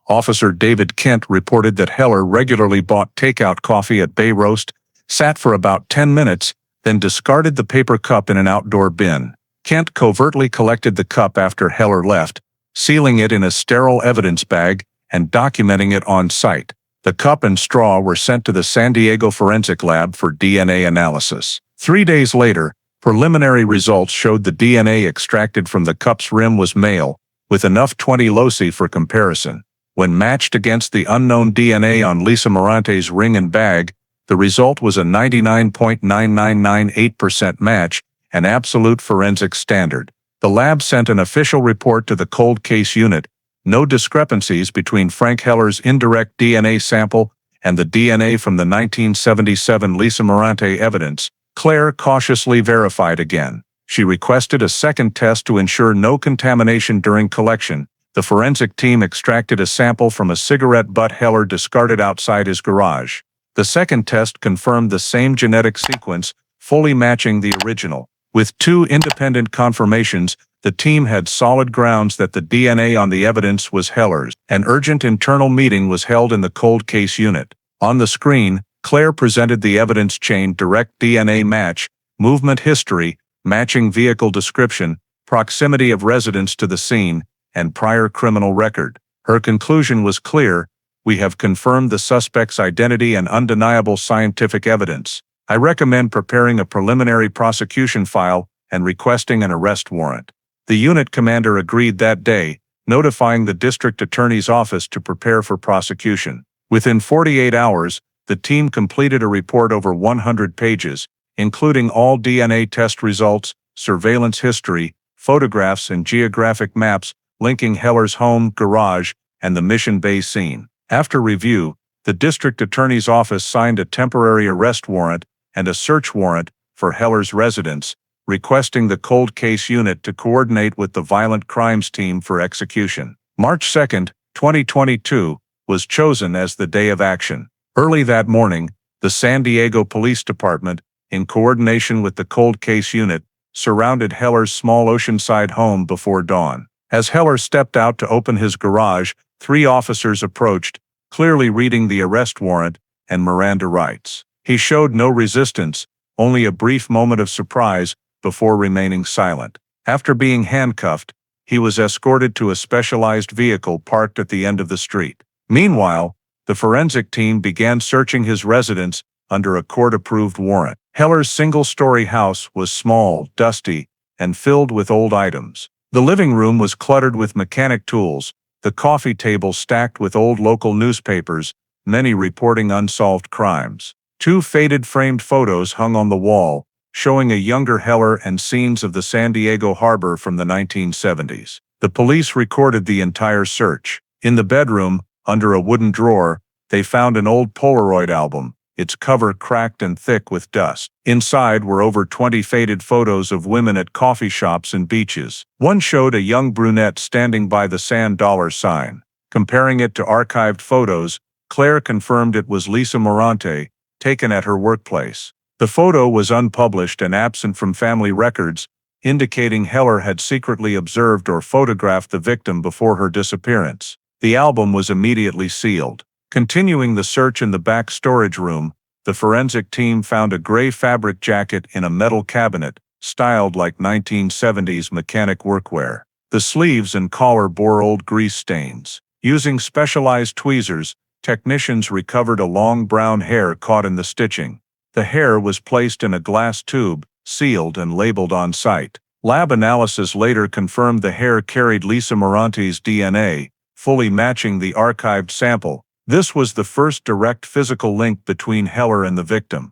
Officer David Kent reported that Heller regularly bought takeout coffee at Bay Roast, sat for about 10 minutes, then discarded the paper cup in an outdoor bin. Kent covertly collected the cup after Heller left, sealing it in a sterile evidence bag and documenting it on site. The cup and straw were sent to the San Diego Forensic Lab for DNA analysis. 3 days later, preliminary results showed the DNA extracted from the cup's rim was male, with enough 20 loci for comparison. When matched against the unknown DNA on Lisa Morante's ring and bag, the result was a 99.9998% match, an absolute forensic standard. The lab sent an official report to the cold case unit. No discrepancies between Frank Heller's indirect DNA sample and the DNA from the 1977 Lisa Morante evidence. Claire cautiously verified again. She requested a second test to ensure no contamination during collection. The forensic team extracted a sample from a cigarette butt Heller discarded outside his garage. The second test confirmed the same genetic sequence, fully matching the original. With 2 independent confirmations, the team had solid grounds that the DNA on the evidence was Heller's. An urgent internal meeting was held in the cold case unit. On the screen, Claire presented the evidence chain: direct DNA match, movement history, matching vehicle description, proximity of residence to the scene, and prior criminal record. Her conclusion was clear: we have confirmed the suspect's identity and undeniable scientific evidence. I recommend preparing a preliminary prosecution file and requesting an arrest warrant. The unit commander agreed that day, notifying the district attorney's office to prepare for prosecution. Within 48 hours, the team completed a report over 100 pages, including all DNA test results, surveillance history, photographs, and geographic maps linking Heller's home, garage, and the Mission Bay scene. After review, the district attorney's office signed a temporary arrest warrant and a search warrant for Heller's residence, requesting the cold case unit to coordinate with the violent crimes team for execution. March 2, 2022, was chosen as the day of action. Early that morning, the San Diego Police Department, in coordination with the cold case unit, surrounded Heller's small oceanside home before dawn. As Heller stepped out to open his garage, 3 officers approached, clearly reading the arrest warrant and Miranda rights. He showed no resistance, only a brief moment of surprise before remaining silent. After being handcuffed, he was escorted to a specialized vehicle parked at the end of the street. Meanwhile, the forensic team began searching his residence under a court-approved warrant. Heller's single-story house was small, dusty, and filled with old items. The living room was cluttered with mechanic tools, the coffee table stacked with old local newspapers, many reporting unsolved crimes. 2 faded framed photos hung on the wall, showing a younger Heller and scenes of the San Diego harbor from the 1970s. The police recorded the entire search. In the bedroom, under a wooden drawer, they found an old Polaroid album, its cover cracked and thick with dust. Inside were over 20 faded photos of women at coffee shops and beaches. One showed a young brunette standing by the sand dollar sign. Comparing it to archived photos, Claire confirmed it was Lisa Morante, taken at her workplace. The photo was unpublished and absent from family records, indicating Heller had secretly observed or photographed the victim before her disappearance. The album was immediately sealed. Continuing the search in the back storage room, the forensic team found a gray fabric jacket in a metal cabinet, styled like 1970s mechanic workwear. The sleeves and collar bore old grease stains. Using specialized tweezers, technicians recovered a long brown hair caught in the stitching. The hair was placed in a glass tube, sealed and labeled on site. Lab analysis later confirmed the hair carried Lisa Morante's DNA, fully matching the archived sample. This was the first direct physical link between Heller and the victim.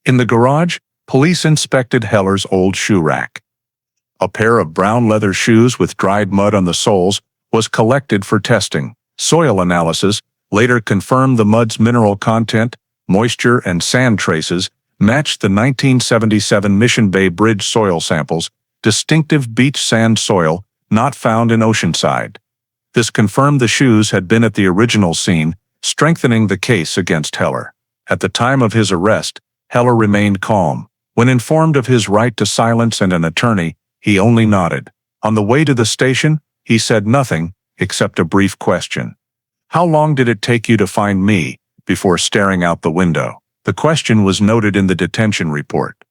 In the garage, police inspected Heller's old shoe rack. A pair of brown leather shoes with dried mud on the soles was collected for testing. Soil analysis later confirmed the mud's mineral content, moisture, and sand traces matched the 1977 Mission Bay Bridge soil samples, distinctive beach sand soil not found in Oceanside. This confirmed the shoes had been at the original scene, strengthening the case against Heller. At the time of his arrest, Heller remained calm. When informed of his right to silence and an attorney, he only nodded. On the way to the station, he said nothing except a brief question. "How long did it take you to find me?" before staring out the window. The question was noted in the detention report.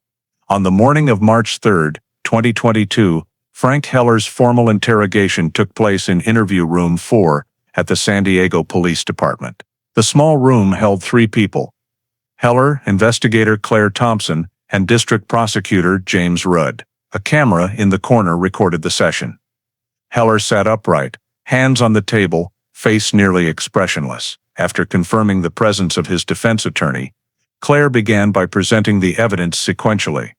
On the morning of March 3, 2022, Frank Heller's formal interrogation took place in Interview Room 4 at the San Diego Police Department. The small room held 3 people: Heller, investigator Claire Thompson, and District Prosecutor James Rudd. A camera in the corner recorded the session. Heller sat upright, hands on the table, face nearly expressionless. After confirming the presence of his defense attorney, Claire began by presenting the evidence sequentially.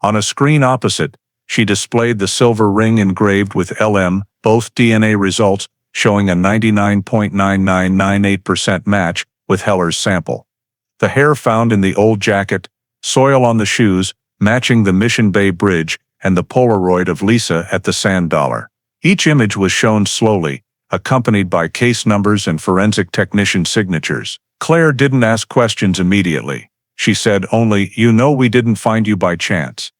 On a screen opposite, she displayed the silver ring engraved with LM, both DNA results showing a 99.9998% match with Heller's sample. The hair found in the old jacket, soil on the shoes, matching the Mission Bay Bridge, and the Polaroid of Lisa at the sand dollar. Each image was shown slowly, accompanied by case numbers and forensic technician signatures. Claire didn't ask questions immediately. She said only, "You know we didn't find you by chance.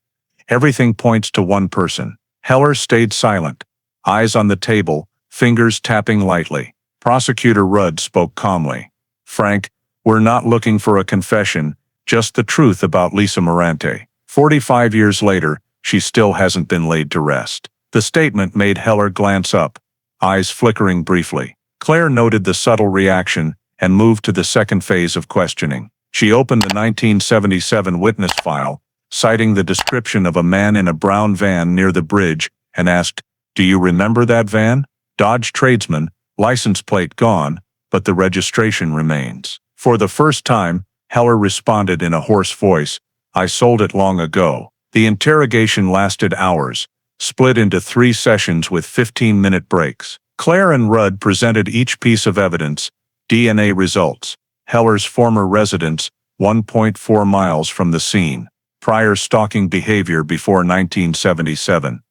Everything points to one person." Heller stayed silent, eyes on the table, fingers tapping lightly. Prosecutor Rudd spoke calmly. "Frank, we're not looking for a confession, just the truth about Lisa Morante. 45 years later, she still hasn't been laid to rest." The statement made Heller glance up, eyes flickering briefly. Claire noted the subtle reaction and moved to the second phase of questioning. She opened the 1977 witness file, citing the description of a man in a brown van near the bridge, and asked, "Do you remember that van?" "Dodge Tradesman, license plate gone, but the registration remains." For the first time, Heller responded in a hoarse voice, "I sold it long ago." The interrogation lasted hours, split into 3 sessions with 15-minute breaks. Claire and Rudd presented each piece of evidence: DNA results, Heller's former residence, 1.4 miles from the scene, prior stalking behavior before 1977,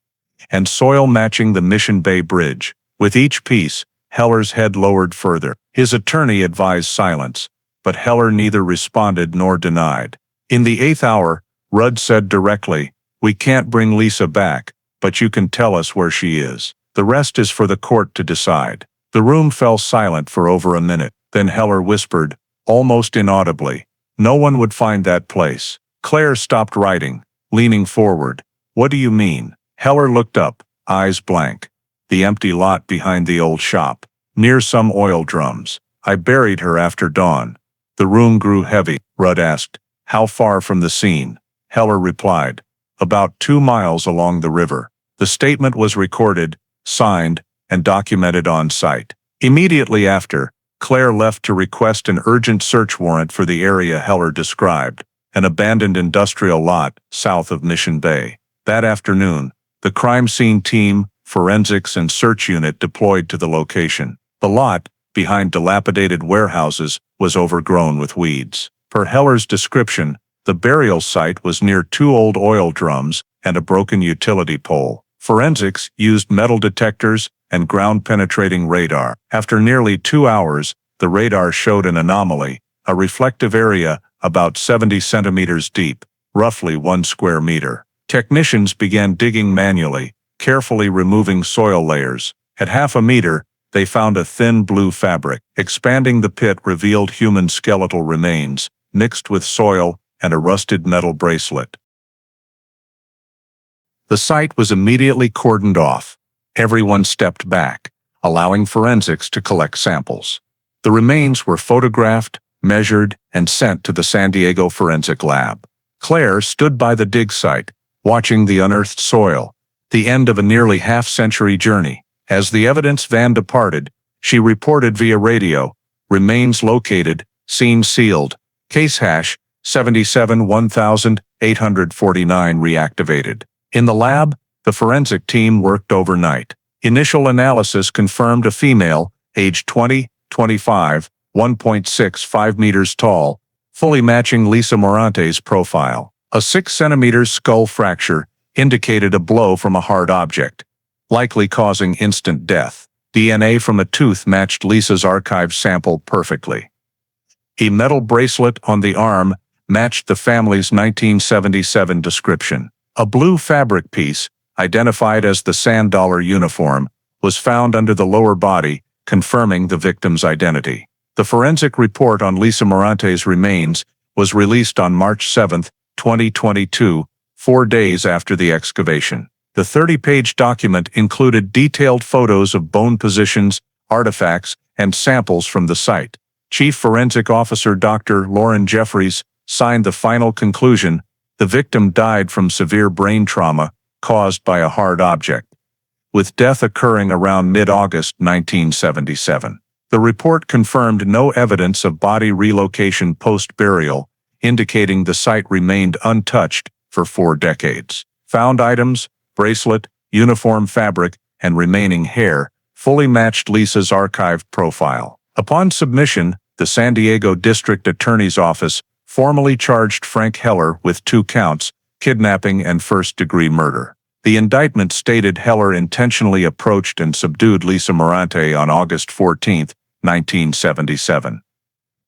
and soil matching the Mission Bay Bridge. With each piece, Heller's head lowered further. His attorney advised silence, but Heller neither responded nor denied. In the 8th hour, Rudd said directly, "We can't bring Lisa back, but you can tell us where she is. The rest is for the court to decide." The room fell silent for over a minute. Then Heller whispered, almost inaudibly, "No one would find that place." Claire stopped writing, leaning forward. "What do you mean?" Heller looked up, eyes blank. "The empty lot behind the old shop, near some oil drums. I buried her after dawn." The room grew heavy. Rudd asked, "How far from the scene?" Heller replied, "About 2 miles along the river." The statement was recorded, signed, and documented on site. Immediately after, Claire left to request an urgent search warrant for the area Heller described, an abandoned industrial lot south of Mission Bay. That afternoon, the crime scene team, forensics and search unit deployed to the location. The lot, behind dilapidated warehouses, was overgrown with weeds. Per Heller's description, the burial site was near 2 old oil drums and a broken utility pole. Forensics used metal detectors and ground-penetrating radar. After nearly 2 hours, the radar showed an anomaly, a reflective area about 70 centimeters deep, roughly 1 square meter. Technicians began digging manually, carefully removing soil layers. At half a meter, they found a thin blue fabric. Expanding the pit revealed human skeletal remains, mixed with soil and a rusted metal bracelet. The site was immediately cordoned off. Everyone stepped back, allowing forensics to collect samples. The remains were photographed, measured, and sent to the San Diego Forensic Lab. Claire stood by the dig site, watching the unearthed soil, the end of a nearly half-century journey. As the evidence van departed, she reported via radio, "Remains located, scene sealed, case hash 77-1849 reactivated." In the lab, the forensic team worked overnight. Initial analysis confirmed a female, age 20, 25, 1.65 meters tall, fully matching Lisa Morante's profile. A 6 centimeters skull fracture indicated a blow from a hard object, likely causing instant death. DNA from a tooth matched Lisa's archived sample perfectly. A metal bracelet on the arm matched the family's 1977 description. A blue fabric piece, identified as the sand dollar uniform, was found under the lower body, confirming the victim's identity. The forensic report on Lisa Morante's remains was released on March 7, 2022, 4 days after the excavation. The 30-page document included detailed photos of bone positions, artifacts, and samples from the site. Chief Forensic Officer Dr. Lauren Jeffries signed the final conclusion: the victim died from severe brain trauma caused by a hard object, with death occurring around mid-August 1977. The report confirmed no evidence of body relocation post-burial, indicating the site remained untouched for 4 decades. Found items, bracelet, uniform fabric, and remaining hair fully matched Lisa's archived profile. Upon submission, the San Diego District Attorney's Office formally charged Frank Heller with 2 counts, kidnapping and first-degree murder. The indictment stated Heller intentionally approached and subdued Lisa Morante on August 14, 1977.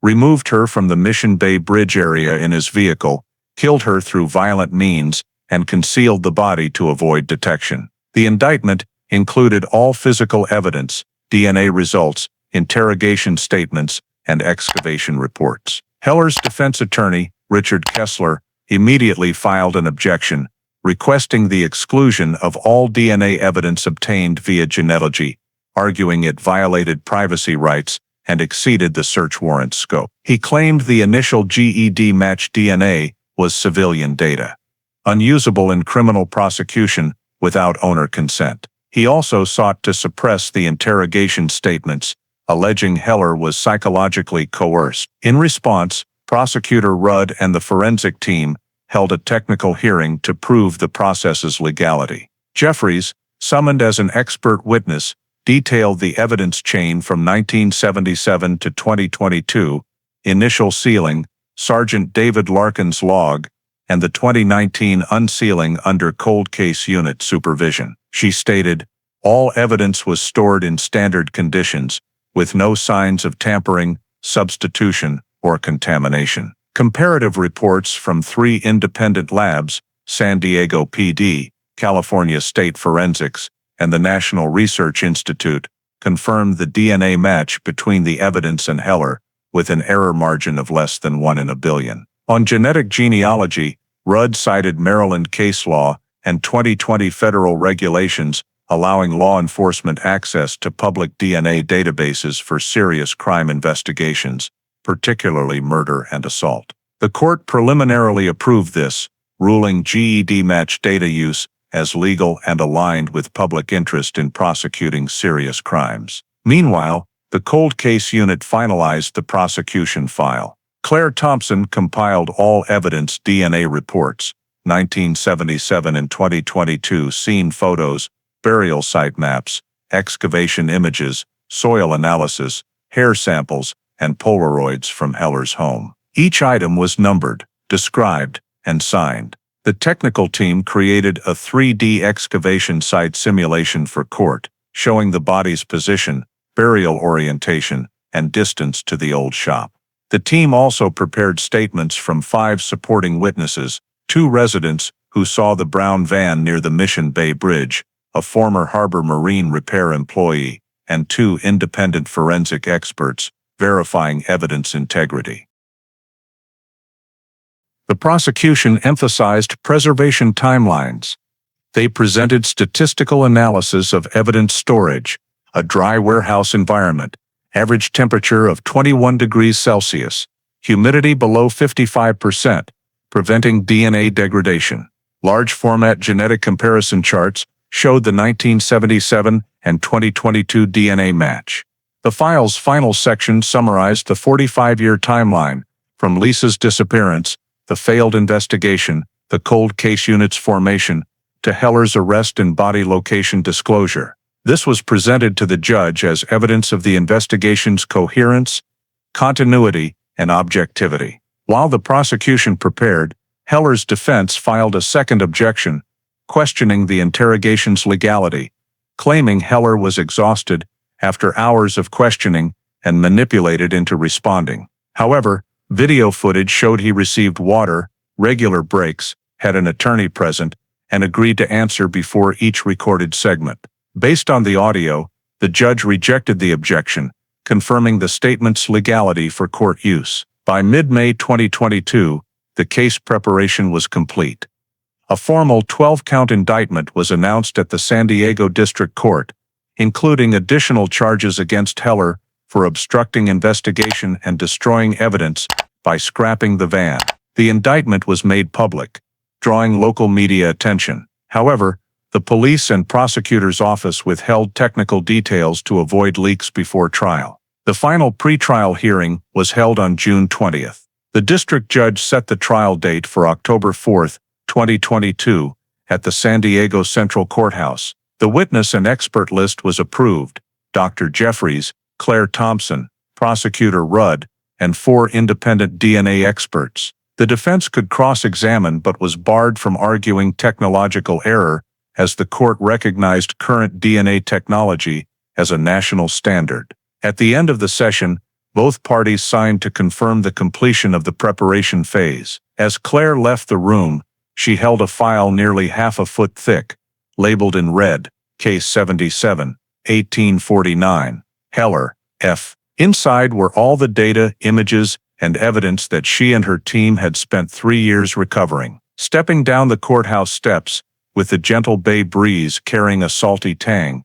Removed her from the Mission Bay Bridge area in his vehicle, killed her through violent means, and concealed the body to avoid detection. The indictment included all physical evidence, DNA results, interrogation statements, and excavation reports. Heller's defense attorney, Richard Kessler, immediately filed an objection, requesting the exclusion of all DNA evidence obtained via genealogy, arguing it violated privacy rights and exceeded the search warrant scope. He claimed the initial GED matched DNA was civilian data, unusable in criminal prosecution without owner consent. He also sought to suppress the interrogation statements, alleging Heller was psychologically coerced. In response, Prosecutor Rudd and the forensic team held a technical hearing to prove the process's legality. Jeffries, summoned as an expert witness, detailed the evidence chain from 1977 to 2022, initial sealing, Sergeant David Larkin's log, and the 2019 unsealing under cold case unit supervision. She stated, "All evidence was stored in standard conditions, with no signs of tampering, substitution, or contamination. Comparative reports from 3 independent labs, San Diego PD, California State Forensics, and the National Research Institute, confirmed the DNA match between the evidence and Heller, with an error margin of less than 1 in a billion. On genetic genealogy, Rudd cited Maryland case law and 2020 federal regulations allowing law enforcement access to public DNA databases for serious crime investigations, particularly murder and assault. The court preliminarily approved this, ruling GED match data use as legal and aligned with public interest in prosecuting serious crimes. Meanwhile, the cold case unit finalized the prosecution file. Claire Thompson compiled all evidence DNA reports, 1977 and 2022 scene photos, burial site maps, excavation images, soil analysis, hair samples, and Polaroids from Heller's home. Each item was numbered, described, and signed. The technical team created a 3D excavation site simulation for court, showing the body's position, burial orientation, and distance to the old shop. The team also prepared statements from 5 supporting witnesses, 2 residents who saw the brown van near the Mission Bay Bridge, a former Harbor Marine repair employee, and 2 independent forensic experts, verifying evidence integrity. The prosecution emphasized preservation timelines. They presented statistical analysis of evidence storage, a dry warehouse environment, average temperature of 21 degrees Celsius, humidity below 55%, preventing DNA degradation. Large format genetic comparison charts showed the 1977 and 2022 DNA match. The file's final section summarized the 45-year timeline, from Lisa's disappearance, the failed investigation, the cold case unit's formation, to Heller's arrest and body location disclosure. This was presented to the judge as evidence of the investigation's coherence, continuity, and objectivity. While the prosecution prepared, Heller's defense filed a second objection, questioning the interrogation's legality, claiming Heller was exhausted after hours of questioning and manipulated into responding. However, video footage showed he received water, regular breaks, had an attorney present, and agreed to answer before each recorded segment. Based on the audio, the judge rejected the objection, confirming the statement's legality for court use. By mid-May 2022, the case preparation was complete. A formal 12-count indictment was announced at the San Diego District Court, including additional charges against Heller for obstructing investigation and destroying evidence by scrapping the van. The indictment was made public, drawing local media attention. However, the police and prosecutor's office withheld technical details to avoid leaks before trial. The final pretrial hearing was held on June 20th. The district judge set the trial date for October 4, 2022, at the San Diego Central Courthouse. The witness and expert list was approved: Dr. Jeffries, Claire Thompson, Prosecutor Rudd, and 4 independent DNA experts. The defense could cross-examine but was barred from arguing technological error, as the court recognized current DNA technology as a national standard. At the end of the session, both parties signed to confirm the completion of the preparation phase. As Claire left the room, she held a file nearly half a foot thick, labeled in red, Case 77, 1849, Heller, F. Inside were all the data, images, and evidence that she and her team had spent 3 years recovering. Stepping down the courthouse steps, with the gentle bay breeze carrying a salty tang,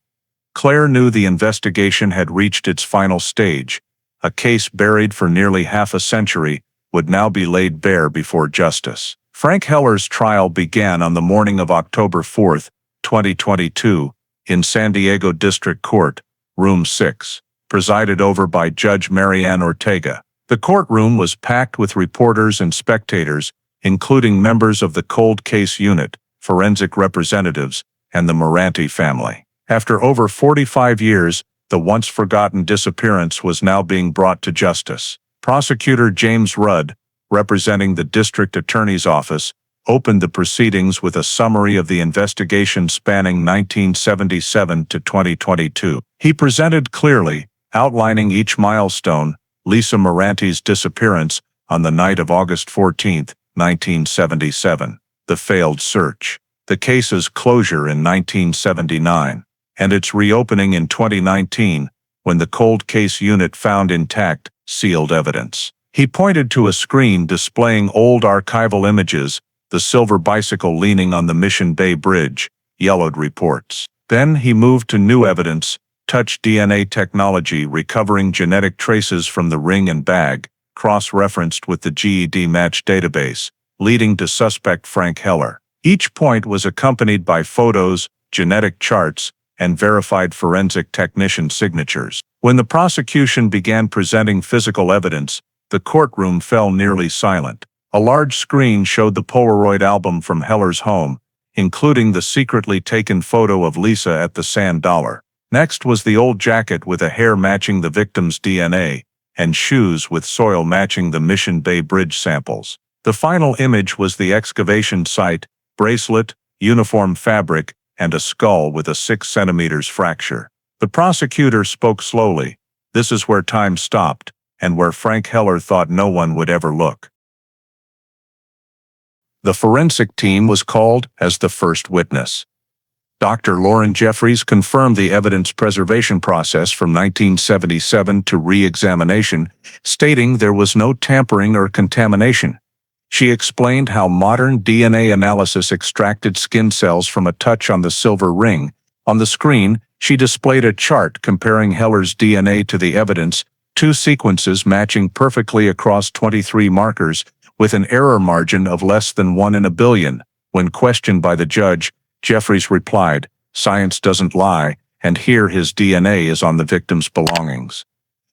Claire knew the investigation had reached its final stage. A case buried for nearly half a century would now be laid bare before justice. Frank Heller's trial began on the morning of October 4, 2022, in San Diego District Court, Room 6, presided over by Judge Marianne Ortega. The courtroom was packed with reporters and spectators, including members of the cold case unit, forensic representatives, and the Moranti family. After over 45 years, the once-forgotten disappearance was now being brought to justice. Prosecutor James Rudd, representing the district attorney's office, opened the proceedings with a summary of the investigation spanning 1977 to 2022. He presented clearly, outlining each milestone, Lisa Morante's disappearance on the night of August 14, 1977. The failed search. The case's closure in 1979, and its reopening in 2019, when the cold case unit found intact, sealed evidence. He pointed to a screen displaying old archival images, the silver bicycle leaning on the Mission Bay Bridge, yellowed reports. Then he moved to new evidence, touch DNA technology recovering genetic traces from the ring and bag, cross-referenced with the GED match database, leading to suspect Frank Heller. Each point was accompanied by photos, genetic charts, and verified forensic technician signatures. When the prosecution began presenting physical evidence, the courtroom fell nearly silent. A large screen showed the Polaroid album from Heller's home, including the secretly taken photo of Lisa at the Sand Dollar. Next was the old jacket with a hair matching the victim's DNA, and shoes with soil matching the Mission Bay Bridge samples. The final image was the excavation site, bracelet, uniform fabric, and a skull with a 6 centimeters fracture. The prosecutor spoke slowly. This is where time stopped, and where Frank Heller thought no one would ever look. The forensic team was called as the first witness. Dr. Lauren Jeffries confirmed the evidence preservation process from 1977 to re-examination, stating there was no tampering or contamination. She explained how modern DNA analysis extracted skin cells from a touch on the silver ring. On the screen, she displayed a chart comparing Heller's DNA to the evidence, 2 sequences matching perfectly across 23 markers, with an error margin of less than 1 in a billion. When questioned by the judge, Jeffries replied, "Science doesn't lie, and here his DNA is on the victim's belongings."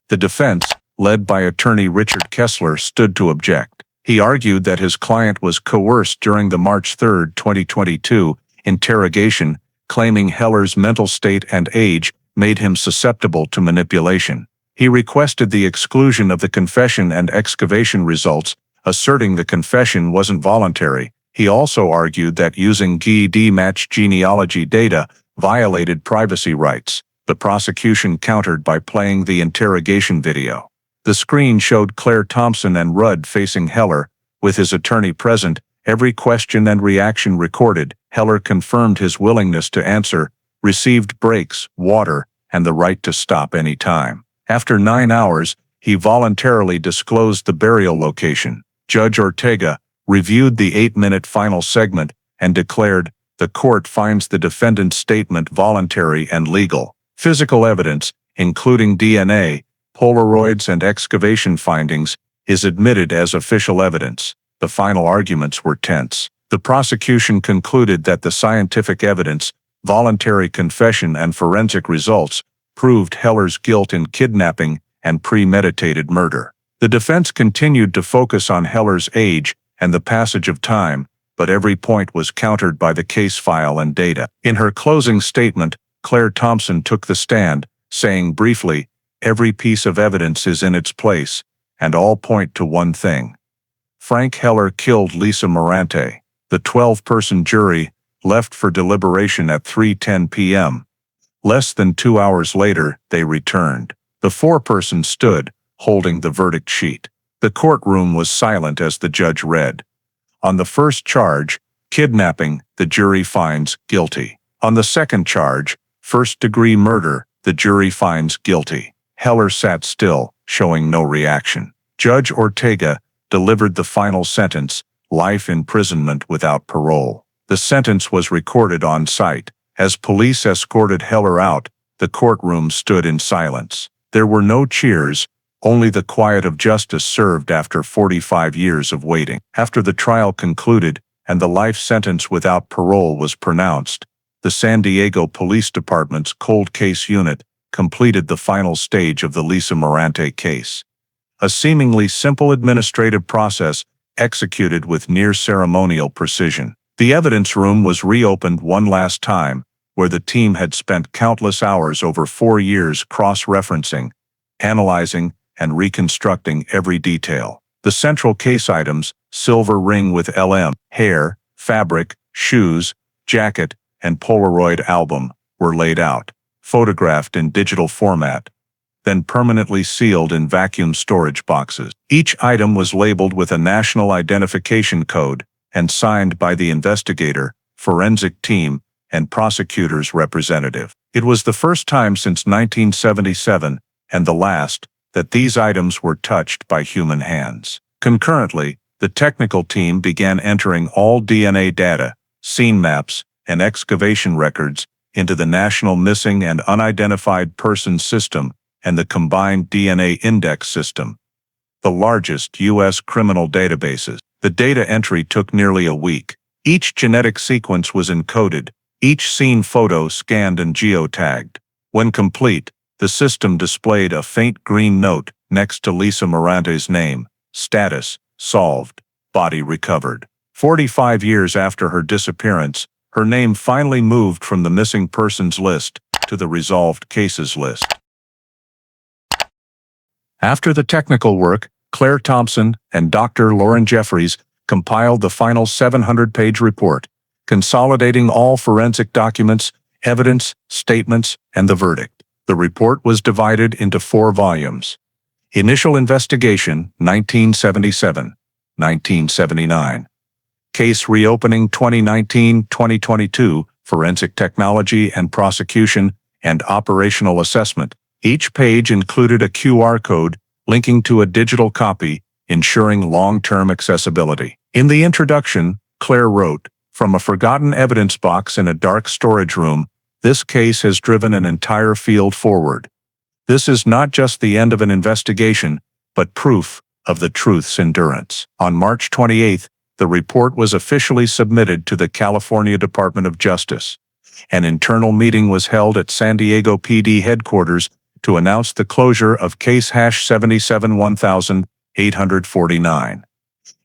The defense, led by attorney Richard Kessler, stood to object. He argued that his client was coerced during the March 3, 2022, interrogation, claiming Heller's mental state and age made him susceptible to manipulation. He requested the exclusion of the confession and excavation results, asserting the confession wasn't voluntary. He also argued that using GED match genealogy data violated privacy rights. The prosecution countered by playing the interrogation video. The screen showed Claire Thompson and Rudd facing Heller, with his attorney present, every question and reaction recorded. Heller confirmed his willingness to answer, received breaks, water, and the right to stop any time. After 9 hours, he voluntarily disclosed the burial location. Judge Ortega reviewed the 8-minute final segment and declared, "The court finds the defendant's statement voluntary and legal. Physical evidence, including DNA, Polaroids and excavation findings, is admitted as official evidence." The final arguments were tense. The prosecution concluded that the scientific evidence, voluntary confession and forensic results proved Heller's guilt in kidnapping and premeditated murder. The defense continued to focus on Heller's age and the passage of time, but every point was countered by the case file and data. In her closing statement, Claire Thompson took the stand, saying briefly, "Every piece of evidence is in its place, and all point to one thing. Frank Heller killed Lisa Morante." The 12-person jury left for deliberation at 3:10 p.m. Less than 2 hours later, they returned. The 4-person stood, holding the verdict sheet. The courtroom was silent as the judge read. On the first charge, kidnapping, the jury finds guilty. On the second charge, first-degree murder, the jury finds guilty. Heller sat still, showing no reaction. Judge Ortega delivered the final sentence, life imprisonment without parole. The sentence was recorded on site. As police escorted Heller out, the courtroom stood in silence. There were no cheers, only the quiet of justice served after 45 years of waiting. After the trial concluded and the life sentence without parole was pronounced, the San Diego Police Department's cold case unit completed the final stage of the Lisa Morante case. A seemingly simple administrative process executed with near-ceremonial precision. The evidence room was reopened one last time, where the team had spent countless hours over 4 years cross-referencing, analyzing, and reconstructing every detail. The central case items, silver ring with LM, hair, fabric, shoes, jacket, and Polaroid album, were laid out, photographed in digital format. then permanently sealed in vacuum storage boxes. Each item was labeled with a national identification code and signed by the investigator, forensic team, and prosecutor's representative. It was the first time since 1977, and the last, that these items were touched by human hands. Concurrently, the technical team began entering all DNA data, scene maps, and excavation records into the National Missing and Unidentified Persons System and the Combined DNA Index System, the largest U.S. criminal databases. The data entry took nearly a week. Each genetic sequence was encoded, each scene photo scanned and geotagged. When complete, the system displayed a faint green note next to Lisa Morante's name: status, solved, body recovered. 45 years after her disappearance, her name finally moved from the missing persons list to the resolved cases list. After the technical work, Claire Thompson and Dr. Lauren Jeffries compiled the final 700-page report, consolidating all forensic documents, evidence, statements, and the verdict. The report was divided into 4 volumes. Initial Investigation, 1977, 1979. Case Reopening 2019-2022, Forensic Technology and Prosecution, and Operational Assessment. Each page included a QR code linking to a digital copy, ensuring long-term accessibility. In the introduction, Claire wrote, "From a forgotten evidence box in a dark storage room, this case has driven an entire field forward. This is not just the end of an investigation, but proof of the truth's endurance." On March 28, the report was officially submitted to the California Department of Justice. An internal meeting was held at San Diego PD headquarters to announce the closure of case #77-1849.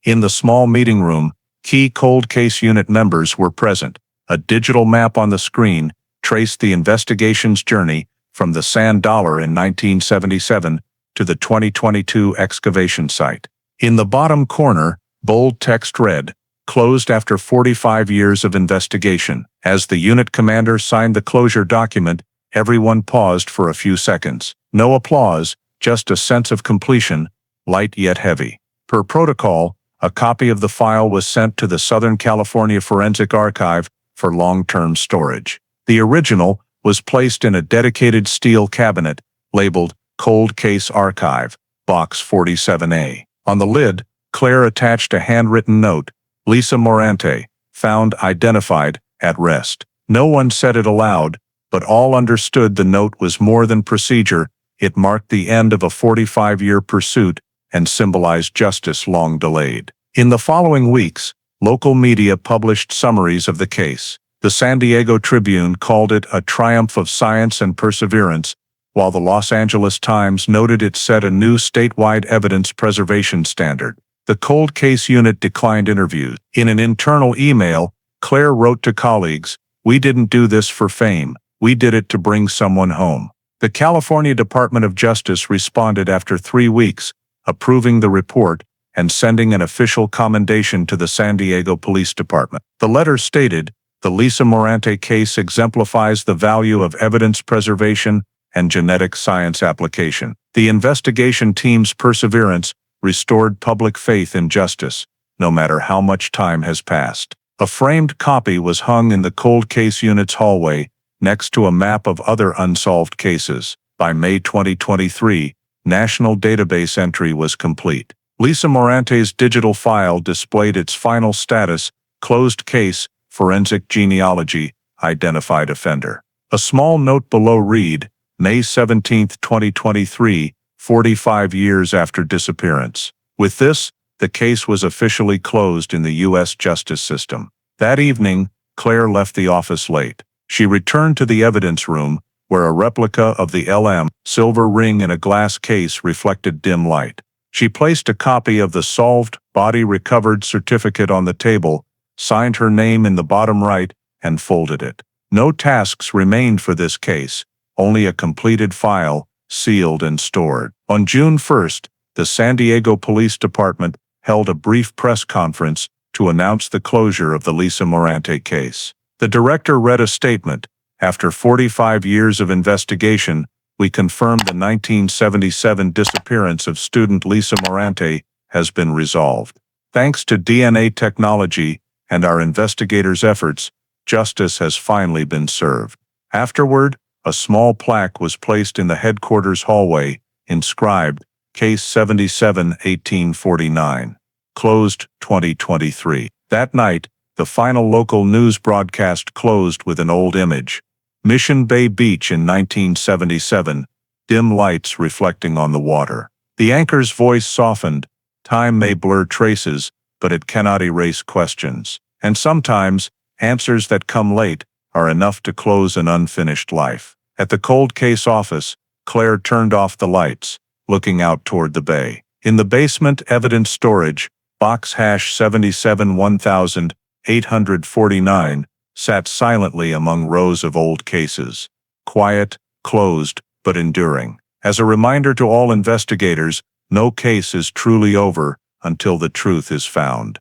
In the small meeting room, key cold case unit members were present. A digital map on the screen traced the investigation's journey from the sand dollar in 1977 to the 2022 excavation site. In the bottom corner, bold text read, "Closed after 45 years of investigation." As the unit commander signed the closure document, everyone paused for a few seconds. No applause, just a sense of completion, light yet heavy. Per protocol, a copy of the file was sent to the Southern California Forensic Archive for long-term storage. The original was placed in a dedicated steel cabinet labeled Cold Case Archive, Box 47A. On the lid, Claire attached a handwritten note: "Lisa Morante, found identified, at rest." No one said it aloud, but all understood the note was more than procedure. It marked the end of a 45-year pursuit and symbolized justice long delayed. In the following weeks, local media published summaries of the case. The San Diego Tribune called it a triumph of science and perseverance, while the Los Angeles Times noted it set a new statewide evidence preservation standard. The cold case unit declined interviews. In an internal email, Claire wrote to colleagues, "We didn't do this for fame. We did it to bring someone home." The California Department of Justice responded after 3 weeks, approving the report and sending an official commendation to the San Diego Police Department. The letter stated, "The Lisa Morante case exemplifies the value of evidence preservation and genetic science application. The investigation team's perseverance restored public faith in justice, no matter how much time has passed." A framed copy was hung in the cold case unit's hallway, next to a map of other unsolved cases. By May 2023, national database entry was complete. Lisa Morante's digital file displayed its final status: closed case, forensic genealogy, identified offender. A small note below read, May 17, 2023, 45 years after disappearance. With this, the case was officially closed in the U.S. justice system. That evening, Claire left the office late. She returned to the evidence room, where a replica of the LM silver ring in a glass case reflected dim light. She placed a copy of the solved, body recovered certificate on the table, signed her name in the bottom right, and folded it. No tasks remained for this case, only a completed file, sealed and stored. On June 1st, the San Diego Police Department held a brief press conference to announce the closure of the Lisa Morante case. The director read a statement: "After 45 years of investigation, we confirm the 1977 disappearance of student Lisa Morante has been resolved. Thanks to DNA technology and our investigators' efforts, justice has finally been served. Afterward, a small plaque was placed in the headquarters hallway, inscribed, Case 77-1849. Closed 2023. That night, the final local news broadcast closed with an old image. Mission Bay Beach in 1977, dim lights reflecting on the water. The anchor's voice softened. Time may blur traces, but it cannot erase questions. And sometimes, answers that come late are enough to close an unfinished life. At the cold case office, Claire turned off the lights, looking out toward the bay. In the basement evidence storage, box #77-1849 sat silently among rows of old cases. Quiet, closed, but enduring. As a reminder to all investigators, no case is truly over until the truth is found.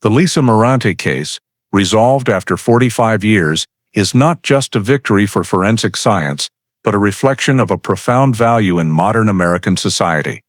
The Lisa Morante case, resolved after 45 years, is not just a victory for forensic science, but a reflection of a profound value in modern American society: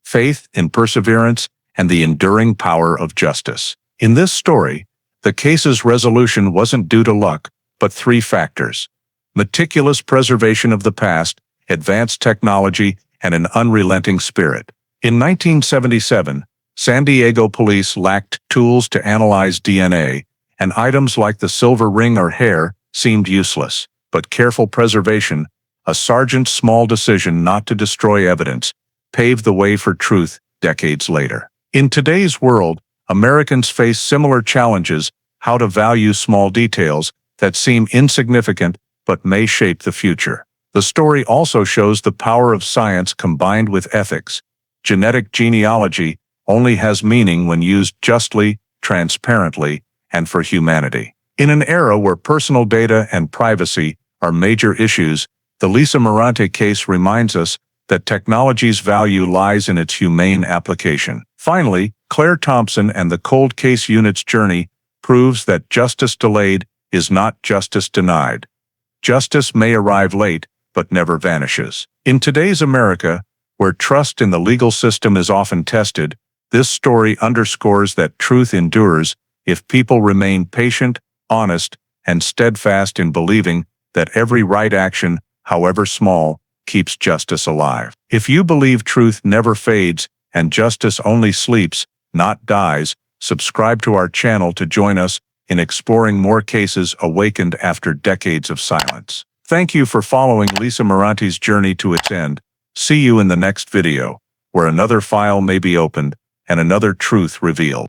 faith in perseverance and the enduring power of justice. In this story, the case's resolution wasn't due to luck, but three factors: meticulous preservation of the past, advanced technology, and an unrelenting spirit. In 1977, San Diego police lacked tools to analyze DNA, and items like the silver ring or hair seemed useless. But careful preservation, a sergeant's small decision not to destroy evidence, paved the way for truth decades later. In today's world, Americans face similar challenges: how to value small details that seem insignificant but may shape the future. The story also shows the power of science combined with ethics. Genetic genealogy only has meaning when used justly, transparently, and for humanity. In an era where personal data and privacy are major issues, the Lisa Morante case reminds us that technology's value lies in its humane application. Finally, Claire Thompson and the Cold Case Unit's journey proves that justice delayed is not justice denied. Justice may arrive late, but never vanishes. In today's America, where trust in the legal system is often tested, this story underscores that truth endures if people remain patient, honest, and steadfast in believing that every right action, however small, keeps justice alive. If you believe truth never fades and justice only sleeps, not dies, subscribe to our channel to join us in exploring more cases awakened after decades of silence. Thank you for following Lisa Morante's journey to its end. See you in the next video, where another file may be opened and another truth revealed.